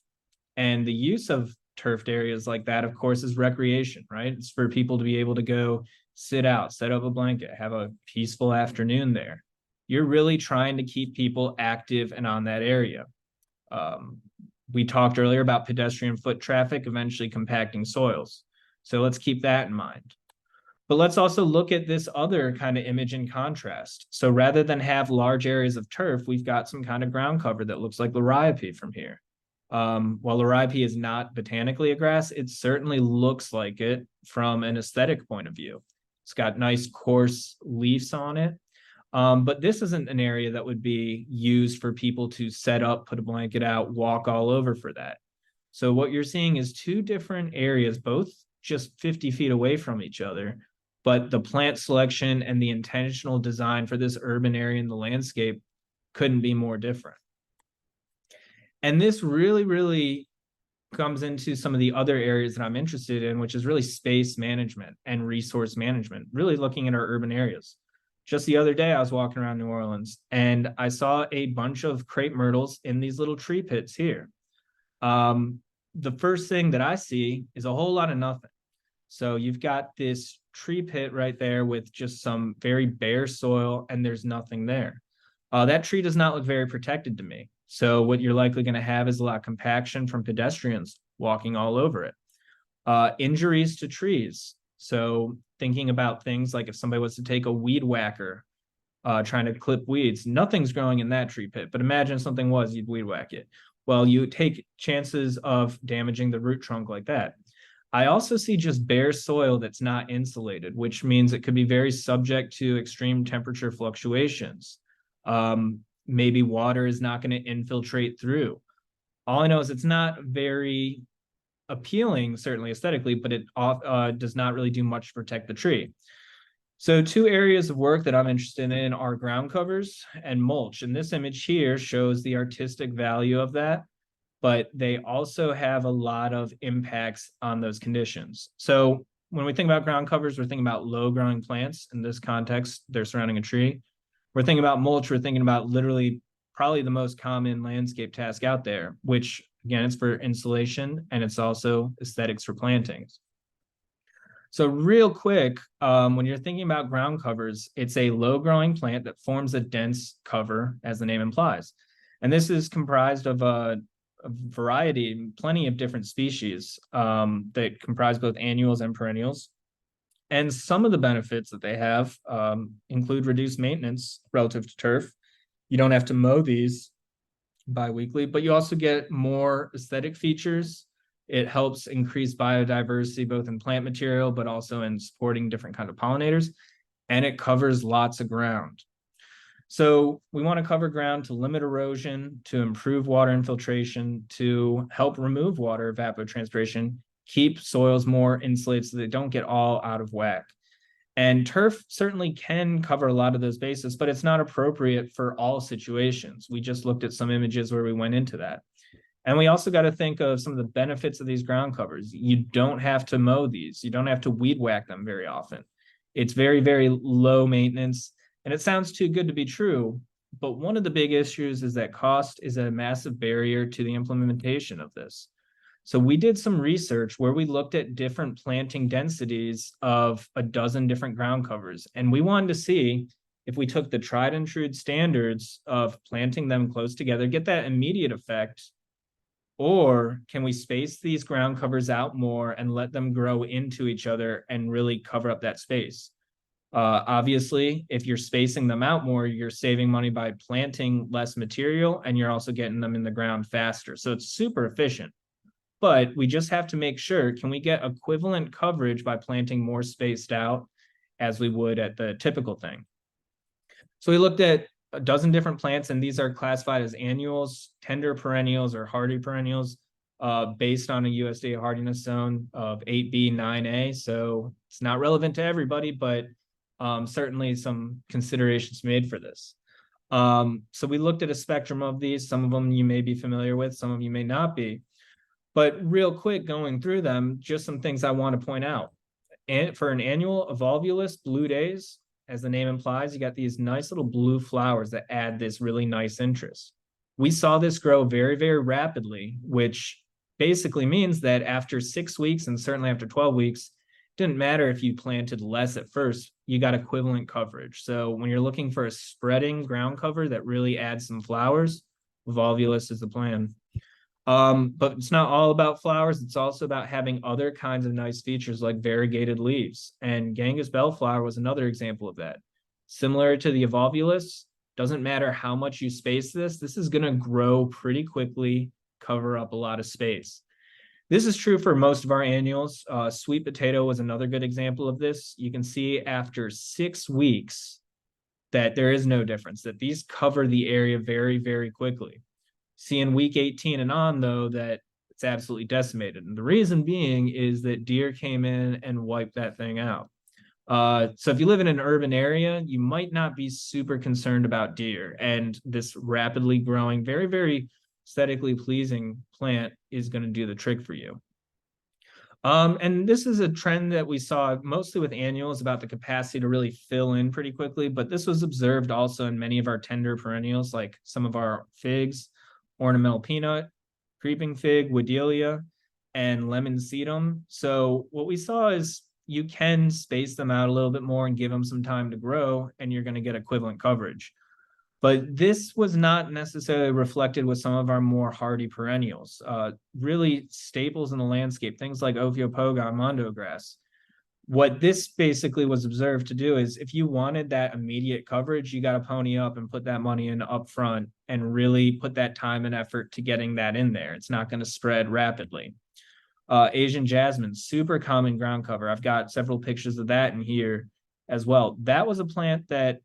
And the use of turfed areas like that, of course, is recreation, right? It's for people to be able to go sit out, set up a blanket, have a peaceful afternoon there. You're really trying to keep people active and on that area. We talked earlier about pedestrian foot traffic eventually compacting soils. So let's keep that in mind. But let's also look at this other kind of image in contrast. So rather than have large areas of turf, we've got some kind of ground cover that looks like liriope from here. While liriope is not botanically a grass, it certainly looks like it from an aesthetic point of view. It's got nice coarse leaves on it. But this isn't an area that would be used for people to set up, put a blanket out, walk all over for that. So what you're seeing is two different areas, both just 50 feet away from each other, but the plant selection and the intentional design for this urban area in the landscape couldn't be more different. And this really, really comes into some of the other areas that I'm interested in, which is really space management and resource management, really looking at our urban areas. Just the other day, I was walking around New Orleans and I saw a bunch of crepe myrtles in these little tree pits here. The first thing that I see is a whole lot of nothing. So you've got this tree pit right there with just some very bare soil and there's nothing there. That tree does not look very protected to me. So what you're likely going to have is a lot of compaction from pedestrians walking all over it. Injuries to trees. So thinking about things like if somebody was to take a weed whacker, trying to clip weeds, nothing's growing in that tree pit, but imagine if something was, you'd weed whack it. Well, you take chances of damaging the root trunk like that. I also see just bare soil that's not insulated, which means it could be very subject to extreme temperature fluctuations. Maybe water is not going to infiltrate through. All I know is it's not very appealing, certainly aesthetically, but it does not really do much to protect the tree. So two areas of work that I'm interested in are ground covers and mulch. And this image here shows the artistic value of that, but they also have a lot of impacts on those conditions. So when we think about ground covers, we're thinking about low growing plants. In this context, they're surrounding a tree. We're thinking about mulch, we're thinking about literally probably the most common landscape task out there, which again, it's for insulation and it's also aesthetics for plantings. So real quick, when you're thinking about ground covers, it's a low growing plant that forms a dense cover, as the name implies. And this is comprised of a variety, plenty of different species that comprise both annuals and perennials. And some of the benefits that they have include reduced maintenance relative to turf. You don't have to mow these bi-weekly, but you also get more aesthetic features. It helps increase biodiversity, both in plant material, but also in supporting different kind of pollinators. And it covers lots of ground. So we want to cover ground to limit erosion, to improve water infiltration, to help remove water evapotranspiration, keep soils more insulated so they don't get all out of whack. And turf certainly can cover a lot of those bases, but it's not appropriate for all situations. We just looked at some images where we went into that. And we also got to think of some of the benefits of these ground covers. You don't have to mow these. You don't have to weed whack them very often. It's very, very low maintenance. And it sounds too good to be true. But one of the big issues is that cost is a massive barrier to the implementation of this. So we did some research where we looked at different planting densities of a dozen different ground covers. And we wanted to see if we took the tried and true standards of planting them close together, get that immediate effect, or can we space these ground covers out more and let them grow into each other and really cover up that space? Obviously, if you're spacing them out more, you're saving money by planting less material and you're also getting them in the ground faster. So it's super efficient. But we just have to make sure, can we get equivalent coverage by planting more spaced out as we would at the typical thing? So we looked at a dozen different plants, and these are classified as annuals, tender perennials, or hardy perennials, based on a USDA hardiness zone of 8B, 9A. So it's not relevant to everybody, but certainly some considerations made for this. So we looked at a spectrum of these. Some of them you may be familiar with, some of you may not be. But real quick, going through them, just some things I want to point out. And for an annual evolvulus blue days, as the name implies, you got these nice little blue flowers that add this really nice interest. We saw this grow very, very rapidly, which basically means that after 6 weeks and certainly after 12 weeks, it didn't matter if you planted less at first, you got equivalent coverage. So when you're looking for a spreading ground cover that really adds some flowers, evolvulus is the plan. But it's not all about flowers. It's also about having other kinds of nice features like variegated leaves. And Ganges bellflower was another example of that. Similar to the evolvulus, doesn't matter how much you space this is going to grow pretty quickly, cover up a lot of space. This is true for most of our annuals. Sweet potato was another good example of this. You can see after 6 weeks that there is no difference, that these cover the area very, very quickly. See in week 18 and on, though, that it's absolutely decimated. And the reason being is that deer came in and wiped that thing out. So if you live in an urban area, you might not be super concerned about deer. And this rapidly growing, very, very aesthetically pleasing plant is going to do the trick for you. And this is a trend that we saw mostly with annuals about the capacity to really fill in pretty quickly. But this was observed also in many of our tender perennials, like some of our figs, ornamental peanut, creeping fig, Wedelia, and lemon sedum. So what we saw is you can space them out a little bit more and give them some time to grow, and you're going to get equivalent coverage. But this was not necessarily reflected with some of our more hardy perennials. Really staples in the landscape, things like Ophiopogon, mondo grass. What this basically was observed to do is if you wanted that immediate coverage, you got to pony up and put that money in up front and really put that time and effort to getting that in there. It's not going to spread rapidly. Asian jasmine, super common ground cover. I've got several pictures of that in here as well. That was a plant that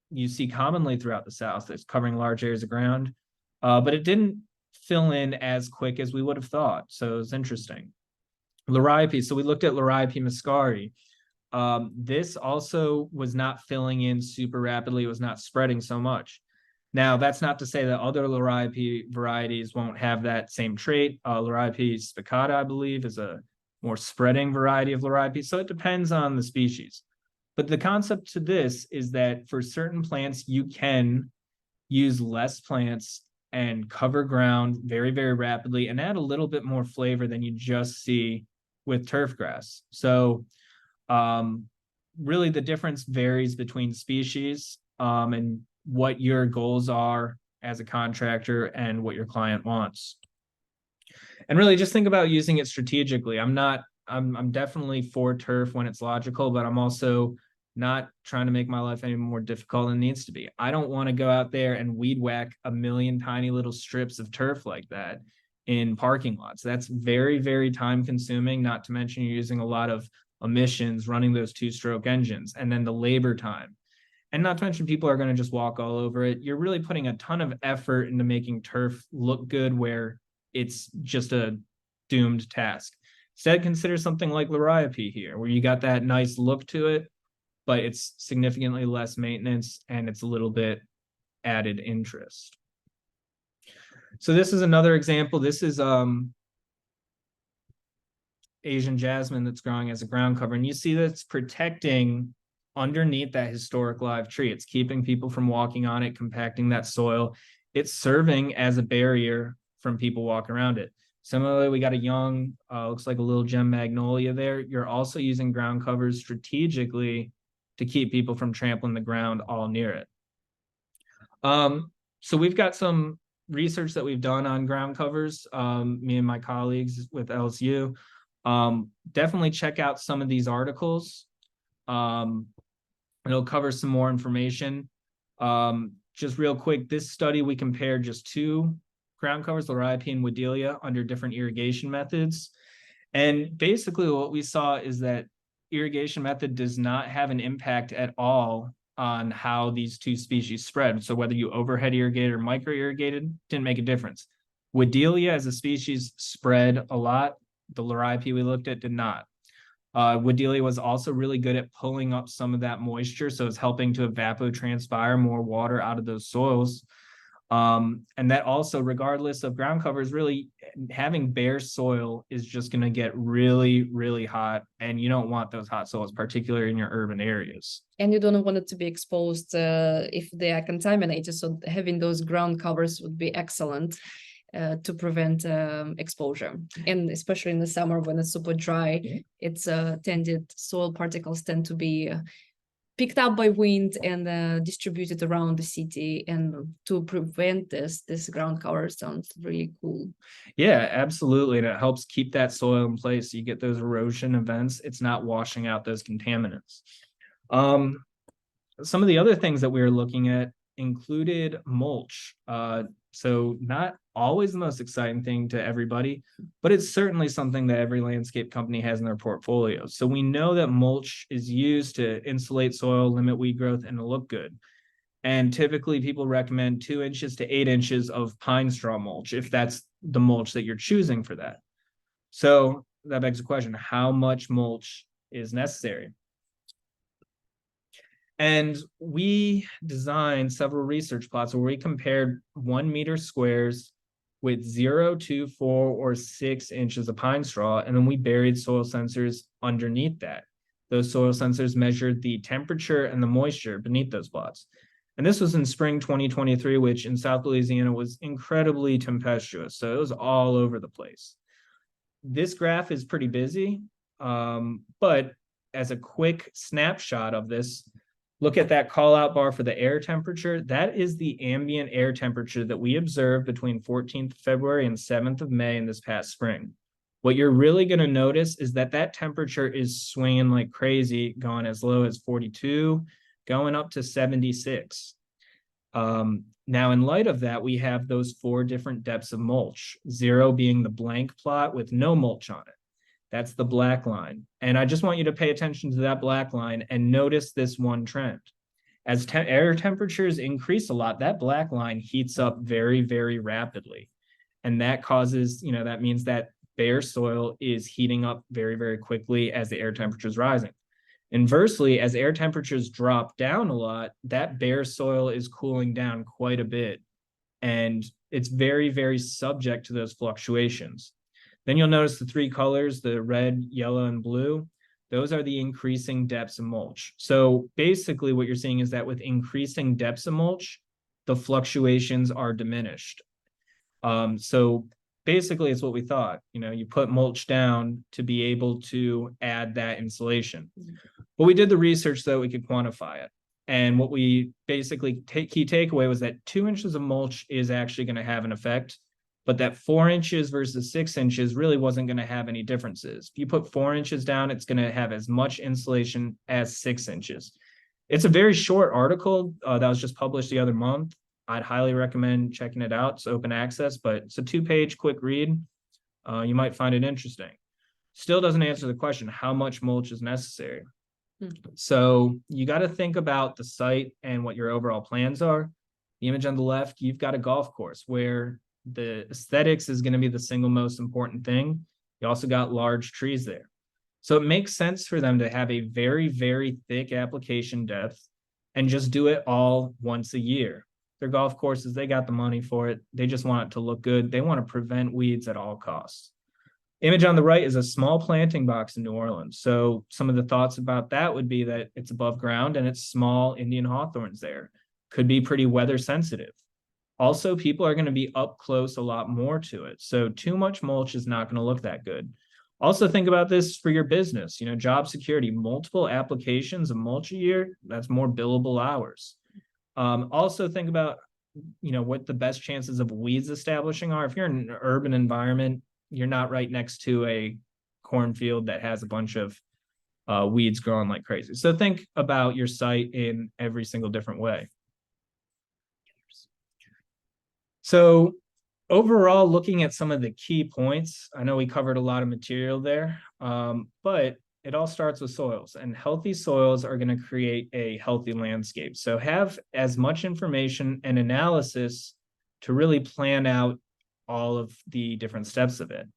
you see commonly throughout the South. It's covering large areas of ground, but it didn't fill in as quick as we would have thought. So it's interesting. Liriope. So we looked at Liriope muscari. This also was not filling in super rapidly. It was not spreading so much. Now, that's not to say that other Liriope varieties won't have that same trait. Liriope spicata, I believe, is a more spreading variety of Liriope. So it depends on the species. But the concept to this is that for certain plants, you can use less plants and cover ground very, very rapidly and add a little bit more flavor than you just see with turf grass. So really the difference varies between species and what your goals are as a contractor and what your client wants. And really just think about using it strategically. I'm definitely for turf when it's logical, but I'm also not trying to make my life any more difficult than it needs to be. I don't want to go out there and weed whack a million tiny little strips of turf like that in parking lots. That's very, very time consuming, not to mention you're using a lot of emissions running those two-stroke engines, and then the labor time. And not to mention people are going to just walk all over it. You're really putting a ton of effort into making turf look good where it's just a doomed task. Instead, consider something like Liriope here, where you got that nice look to it, but it's significantly less maintenance and it's a little bit added interest. So this is another example. This is Asian jasmine that's growing as a ground cover. And you see that it's protecting underneath that historic live tree. It's keeping people from walking on it, compacting that soil. It's serving as a barrier from people walking around it. Similarly, we got a young, looks like a little gem magnolia there. You're also using ground covers strategically to keep people from trampling the ground all near it. So we've got some research that we've done on ground covers, me and my colleagues with LSU. Definitely check out some of these articles. It'll cover some more information. Just real quick, this study, we compared just 2 ground covers, Liriope and Wedelia, under different irrigation methods. And basically what we saw is that irrigation method does not have an impact at all on how these 2 species spread. So whether you overhead irrigated or micro irrigated, didn't make a difference. Wedelia as a species spread a lot. The Liriope we looked at did not. Wedelia was also really good at pulling up some of that moisture, so it's helping to evapotranspire more water out of those soils. And that also, regardless of ground covers, really having bare soil is just going to get really, really hot, and you don't want those hot soils, particularly in your urban areas. And you don't want it to be exposed if they are contaminated. So having those ground covers would be excellent to prevent exposure. And especially in the summer when it's super dry, it's tended soil particles tend to be picked up by wind and distributed around the city. And to prevent this ground cover sounds really cool. Yeah, absolutely. And it helps keep that soil in place. So you get those erosion events. It's not washing out those contaminants. Some of the other things that we were looking at included mulch. So not always the most exciting thing to everybody, but it's certainly something that every landscape company has in their portfolio. So we know that mulch is used to insulate soil, limit weed growth, and to look good. And typically people recommend 2 inches to 8 inches of pine straw mulch, if that's the mulch that you're choosing for that. So that begs the question, how much mulch is necessary? And we designed several research plots where we compared 1 meter squares with 0, 2, 4, or 6 inches of pine straw, and then we buried soil sensors underneath that. Those soil sensors measured the temperature and the moisture beneath those plots. And this was in spring 2023, which in South Louisiana was incredibly tempestuous. So it was all over the place. This graph is pretty busy, but as a quick snapshot of this, look at that call out bar for the air temperature. That is the ambient air temperature that we observed between 14th February and 7th of May in this past spring. What you're really going to notice is that that temperature is swinging like crazy, going as low as 42, going up to 76. Now, in light of that, we have those 4 different depths of mulch, 0 being the blank plot with no mulch on it. That's the black line. And I just want you to pay attention to that black line and notice this one trend. As air temperatures increase a lot, that black line heats up very, very rapidly. And that causes, that means that bare soil is heating up very, very quickly as the air temperature is rising. Inversely, as air temperatures drop down a lot, that bare soil is cooling down quite a bit. And it's very, very subject to those fluctuations. Then you'll notice the 3 colors, the red, yellow, and blue. Those are the increasing depths of mulch. So basically what you're seeing is that with increasing depths of mulch, the fluctuations are diminished. So basically it's what we thought. You put mulch down to be able to add that insulation. But we did the research so that we could quantify it. And what we basically key takeaway was that 2 inches of mulch is actually going to have an effect, but that 4 inches versus 6 inches really wasn't going to have any differences. If you put 4 inches down, it's going to have as much insulation as 6 inches. It's a very short article that was just published the other month. I'd highly recommend checking it out. It's open access, but it's a 2-page quick read. You might find it interesting. Still doesn't answer the question, how much mulch is necessary? So you got to think about the site and what your overall plans are. The image on the left, you've got a golf course where the aesthetics is going to be the single most important thing. You also got large trees there. So it makes sense for them to have a very, very thick application depth and just do it all once a year. Their golf courses, they got the money for it. They just want it to look good. They want to prevent weeds at all costs. Image on the right is a small planting box in New Orleans. So some of the thoughts about that would be that it's above ground and it's small Indian hawthorns there. Could be pretty weather sensitive. Also, people are going to be up close a lot more to it. So too much mulch is not going to look that good. Also think about this for your business, job security, multiple applications of mulch a year, that's more billable hours. Also think about, what the best chances of weeds establishing are. If you're in an urban environment, you're not right next to a cornfield that has a bunch of weeds growing like crazy. So think about your site in every single different way. So overall, looking at some of the key points, I know we covered a lot of material there, but it all starts with soils, and healthy soils are going to create a healthy landscape. So have as much information and analysis to really plan out all of the different steps of it,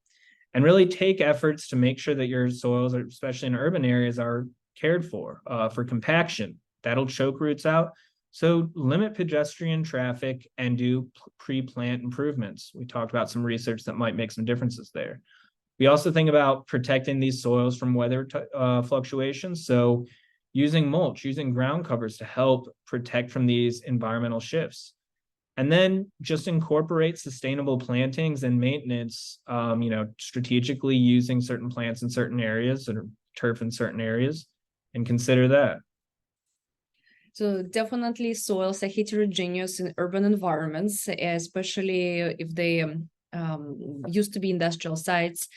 and really take efforts to make sure that your soils, especially in urban areas, are cared for compaction. That'll choke roots out. So limit pedestrian traffic and do pre-plant improvements. We talked about some research that might make some differences there. We also think about protecting these soils from weather fluctuations. So using mulch, using ground covers to help protect from these environmental shifts. And then just incorporate sustainable plantings and maintenance, strategically using certain plants in certain areas or turf in certain areas, and consider that. So definitely soils are heterogeneous in urban environments, especially if they used to be industrial sites.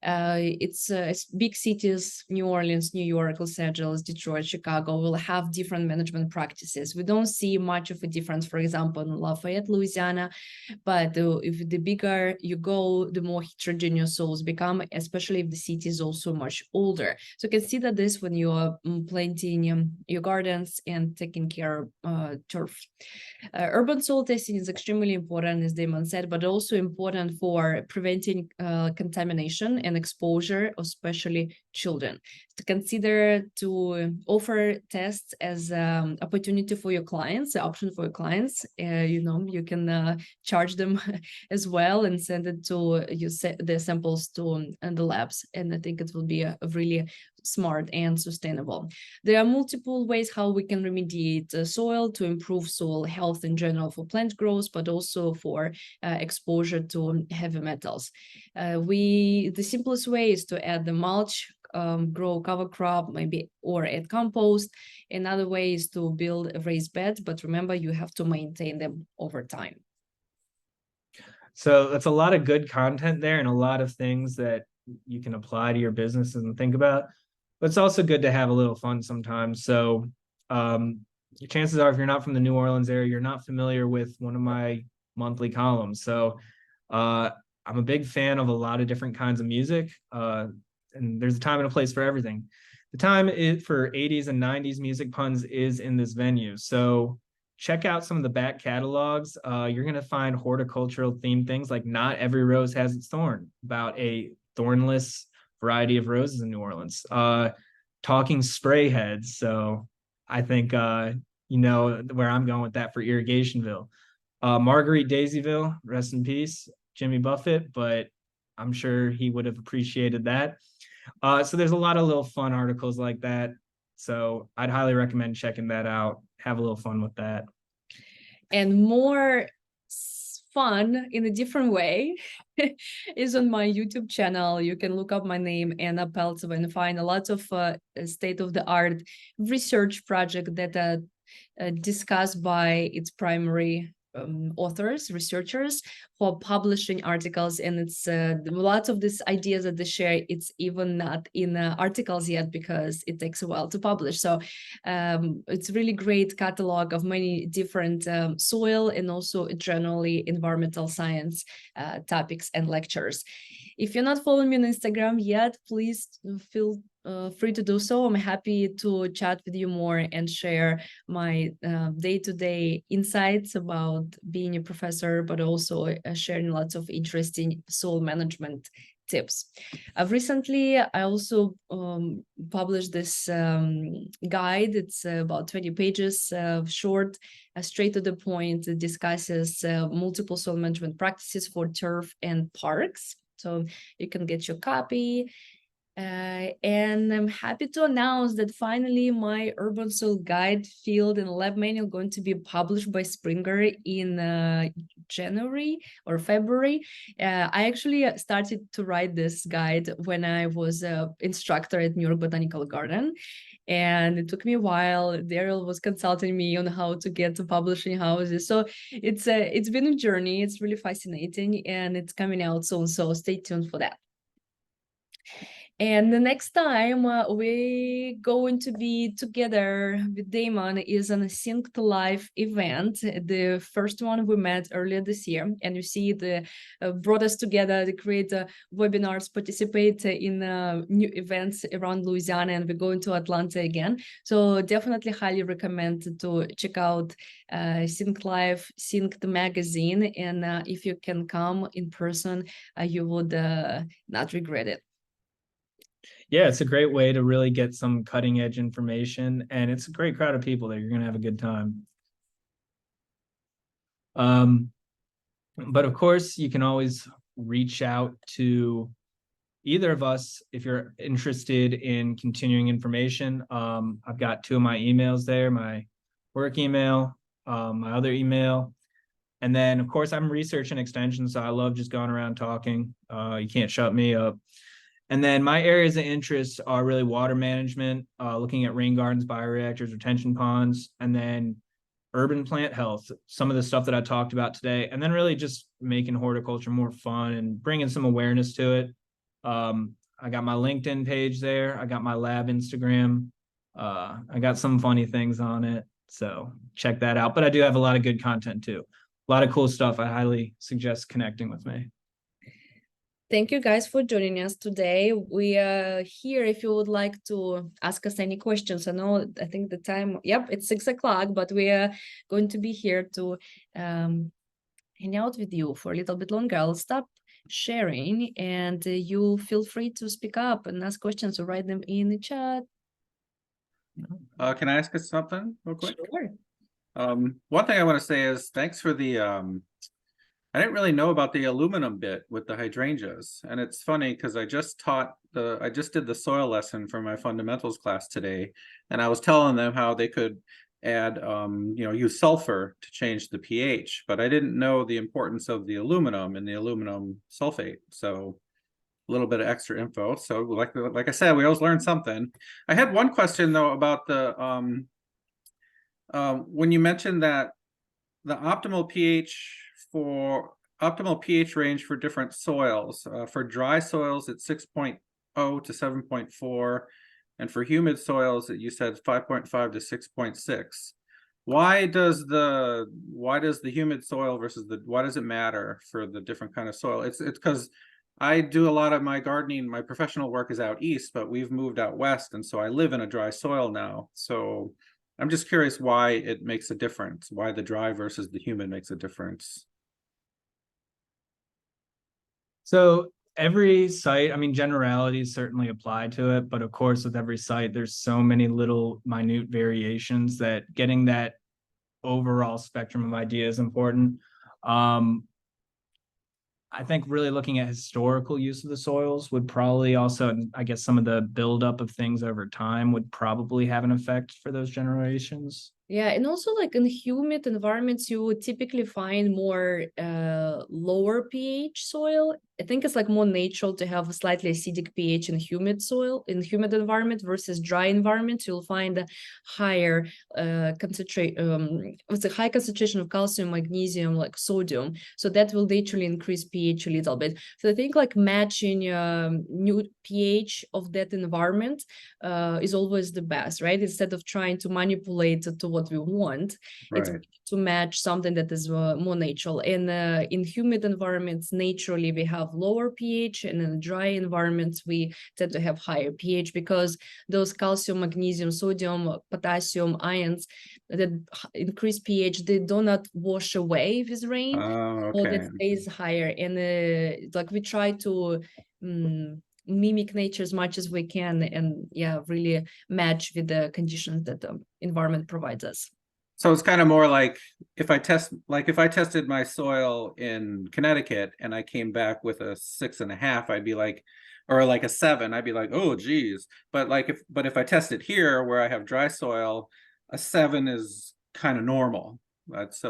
It's big cities, New Orleans, New York, Los Angeles, Detroit, Chicago will have different management practices. We don't see much of a difference, for example, in Lafayette, Louisiana, but if the bigger you go, the more heterogeneous soils become, especially if the city is also much older. So consider this when you are planting your gardens and taking care of turf. Urban soil testing is extremely important, as Damon said, but also important for preventing contamination and exposure, especially children. To consider to offer tests as opportunity for your clients, an option for your clients. You can charge them as well and send it to the samples to the labs, and I think it will be a really smart and sustainable. There are multiple ways how we can remediate soil to improve soil health in general for plant growth, but also for exposure to heavy metals. The simplest way is to add the mulch, grow cover crop, maybe, or add compost. Another way is to build raised beds, but remember, you have to maintain them over time. So that's a lot of good content there and a lot of things that you can apply to your businesses and think about. But it's also good to have a little fun sometimes. So chances are, if you're not from the New Orleans area, you're not familiar with one of my monthly columns. So I'm a big fan of a lot of different kinds of music, and there's a time and a place for everything. The time for 80s and 90s music puns is in this venue. So check out some of the back catalogs. You're going to find horticultural themed things like Not Every Rose Has Its Thorn, about a thornless variety of roses in New Orleans. Talking spray heads. So I think, where I'm going with that for Irrigationville. Marguerite Daisyville, rest in peace, Jimmy Buffett, but I'm sure he would have appreciated that. So there's a lot of little fun articles like that. So I'd highly recommend checking that out. Have a little fun with that. And more fun in a different way is on my YouTube channel. You can look up my name, Anna Peltsova, and find a lot of state-of-the-art research projects that are discussed by its primary authors, researchers, who are publishing articles, and it's lots of these ideas that they share, it's even not in articles yet because it takes a while to publish. So it's really great catalog of many different soil and also generally environmental science topics and lectures. If you're not following me on Instagram yet, please feel free to do so. I'm happy to chat with you more and share my day-to-day insights about being a professor, but also sharing lots of interesting soil management tips. I also published this guide. It's about 20 pages, short, straight to the point. It discusses multiple soil management practices for turf and parks. So you can get your copy. And I'm happy to announce that finally my urban soil guide, field and lab manual going to be published by Springer in January or February. I actually started to write this guide when I was an instructor at New York Botanical Garden. And it took me a while. Daryl was consulting me on how to get to publishing houses. So it's been a journey. It's really fascinating, and it's coming out soon. So stay tuned for that. And the next time we're going to be together with Damon is on a Synced Live event. The first one we met earlier this year, and you see the brought us together to create webinars, participate in new events around Louisiana, and we're going to Atlanta again. So definitely highly recommend to check out Synced Live, Synced magazine, and if you can come in person, you would not regret it. Yeah, it's a great way to really get some cutting edge information, and it's a great crowd of people there. You're going to have a good time. But of course, you can always reach out to either of us if you're interested in continuing information. I've got two of my emails there, my work email, my other email. And then, of course, I'm research and extension, so I love just going around talking. You can't shut me up. And then my areas of interest are really water management, looking at rain gardens, bioreactors, retention ponds, and then urban plant health, some of the stuff that I talked about today, and then really just making horticulture more fun and bringing some awareness to it. I got my LinkedIn page there. I got my lab Instagram. I got some funny things on it, so check that out. But I do have a lot of good content too. A lot of cool stuff. I highly suggest connecting with me. Thank you guys for joining us today. We are here if you would like to ask us any questions. I think the time, yep, it's 6 o'clock, but we are going to be here to hang out with you for a little bit longer. I'll stop sharing, and you feel free to speak up and ask questions or write them in the chat. Can I ask us something real quick? Sure. One thing I want to say is thanks for the I didn't really know about the aluminum bit with the hydrangeas. And it's funny because I just did the soil lesson for my fundamentals class today. And I was telling them how they could add, use sulfur to change the pH, but I didn't know the importance of the aluminum and the aluminum sulfate. So a little bit of extra info. So like I said, we always learn something. I had one question though about the, when you mentioned that the optimal pH range for different soils. For dry soils, it's 6.0 to 7.4, and for humid soils, you said 5.5 to 6.6. Why does the humid soil versus why does it matter for the different kind of soil? It's because I do a lot of my gardening, my professional work is out east, but we've moved out west, and so I live in a dry soil now. So I'm just curious why it makes a difference, why the dry versus the humid makes a difference. So every site, I mean, generalities certainly apply to it, but of course, with every site, there's so many little minute variations that getting that overall spectrum of idea is important. I think really looking at historical use of the soils would probably also, I guess some of the buildup of things over time would probably have an effect for those generations. Yeah, and also like in humid environments, you would typically find more lower pH soil. I think it's like more natural to have a slightly acidic pH in humid soil, in humid environment versus dry environment. You'll find a higher with a high concentration of calcium, magnesium, like sodium. So that will naturally increase pH a little bit. So I think like matching new pH of that environment is always the best, right? Instead of trying to manipulate it to what we want, it's Right. to match something that is more natural. And in humid environments, naturally we have lower pH, and in dry environments we tend to have higher pH because those calcium, magnesium, sodium, potassium, ions that increase pH, they do not wash away with rain. Oh, So that okay. stays higher. And like we try to mimic nature as much as we can, and yeah, really match with the conditions that the environment provides us. So it's kind of more like if I tested my soil in Connecticut and I came back with a 6.5, I'd be like, or like a 7, I'd be like, oh geez. But if I test it here where I have dry soil, a 7 is kind of normal. It's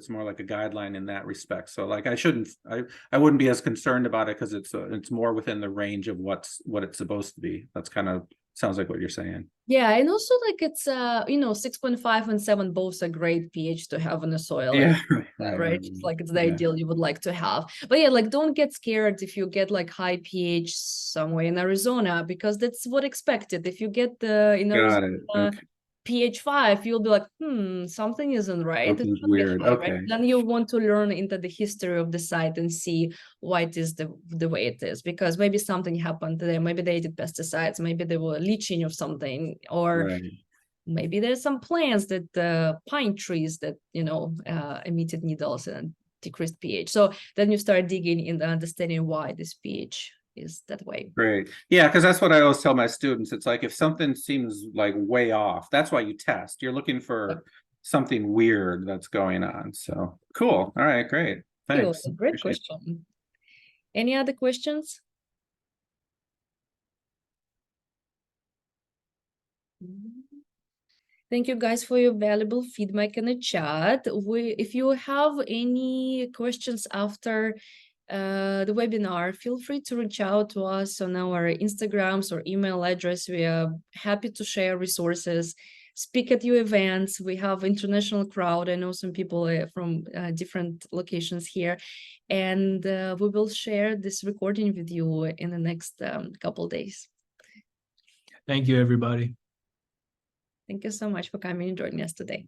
more like a guideline in that respect. So like I wouldn't be as concerned about it because it's more within the range of what it's supposed to be. That's kind of sounds like what you're saying. Yeah, and also like it's 6.5 and 7 both are great pH to have in the soil. Yeah, Right. It's like it's the Yeah. ideal you would like to have. But yeah, like don't get scared if you get like high pH somewhere in Arizona, because that's what expected. If you get the in Got Arizona it. Okay. pH 5, you'll be like, something isn't right. It Something's should be weird. high, right? Okay. Then you want to learn into the history of the site and see why it is the way it is, because maybe something happened there. Maybe they did pesticides, maybe they were leaching of something, or Right. maybe there's some plants that pine trees that emitted needles and decreased pH. So then you start digging in the understanding why this pH is that way. Great. Yeah, because that's what I always tell my students. It's like if something seems like way off, that's why you test. You're looking for something weird that's going on. So cool. All right, great. Thanks. Great Appreciate it. question. Any other questions? Thank you guys for your valuable feedback in the chat. If you have any questions after the webinar, feel free to reach out to us on our Instagrams or email address. We are happy to share resources, speak at your events. We have international crowd. I know some people from different locations here, and we will share this recording with you in the next couple days. Thank you, everybody. Thank you so much for coming and joining us today.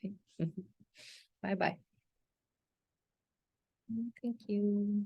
Okay. Bye-bye. Thank you.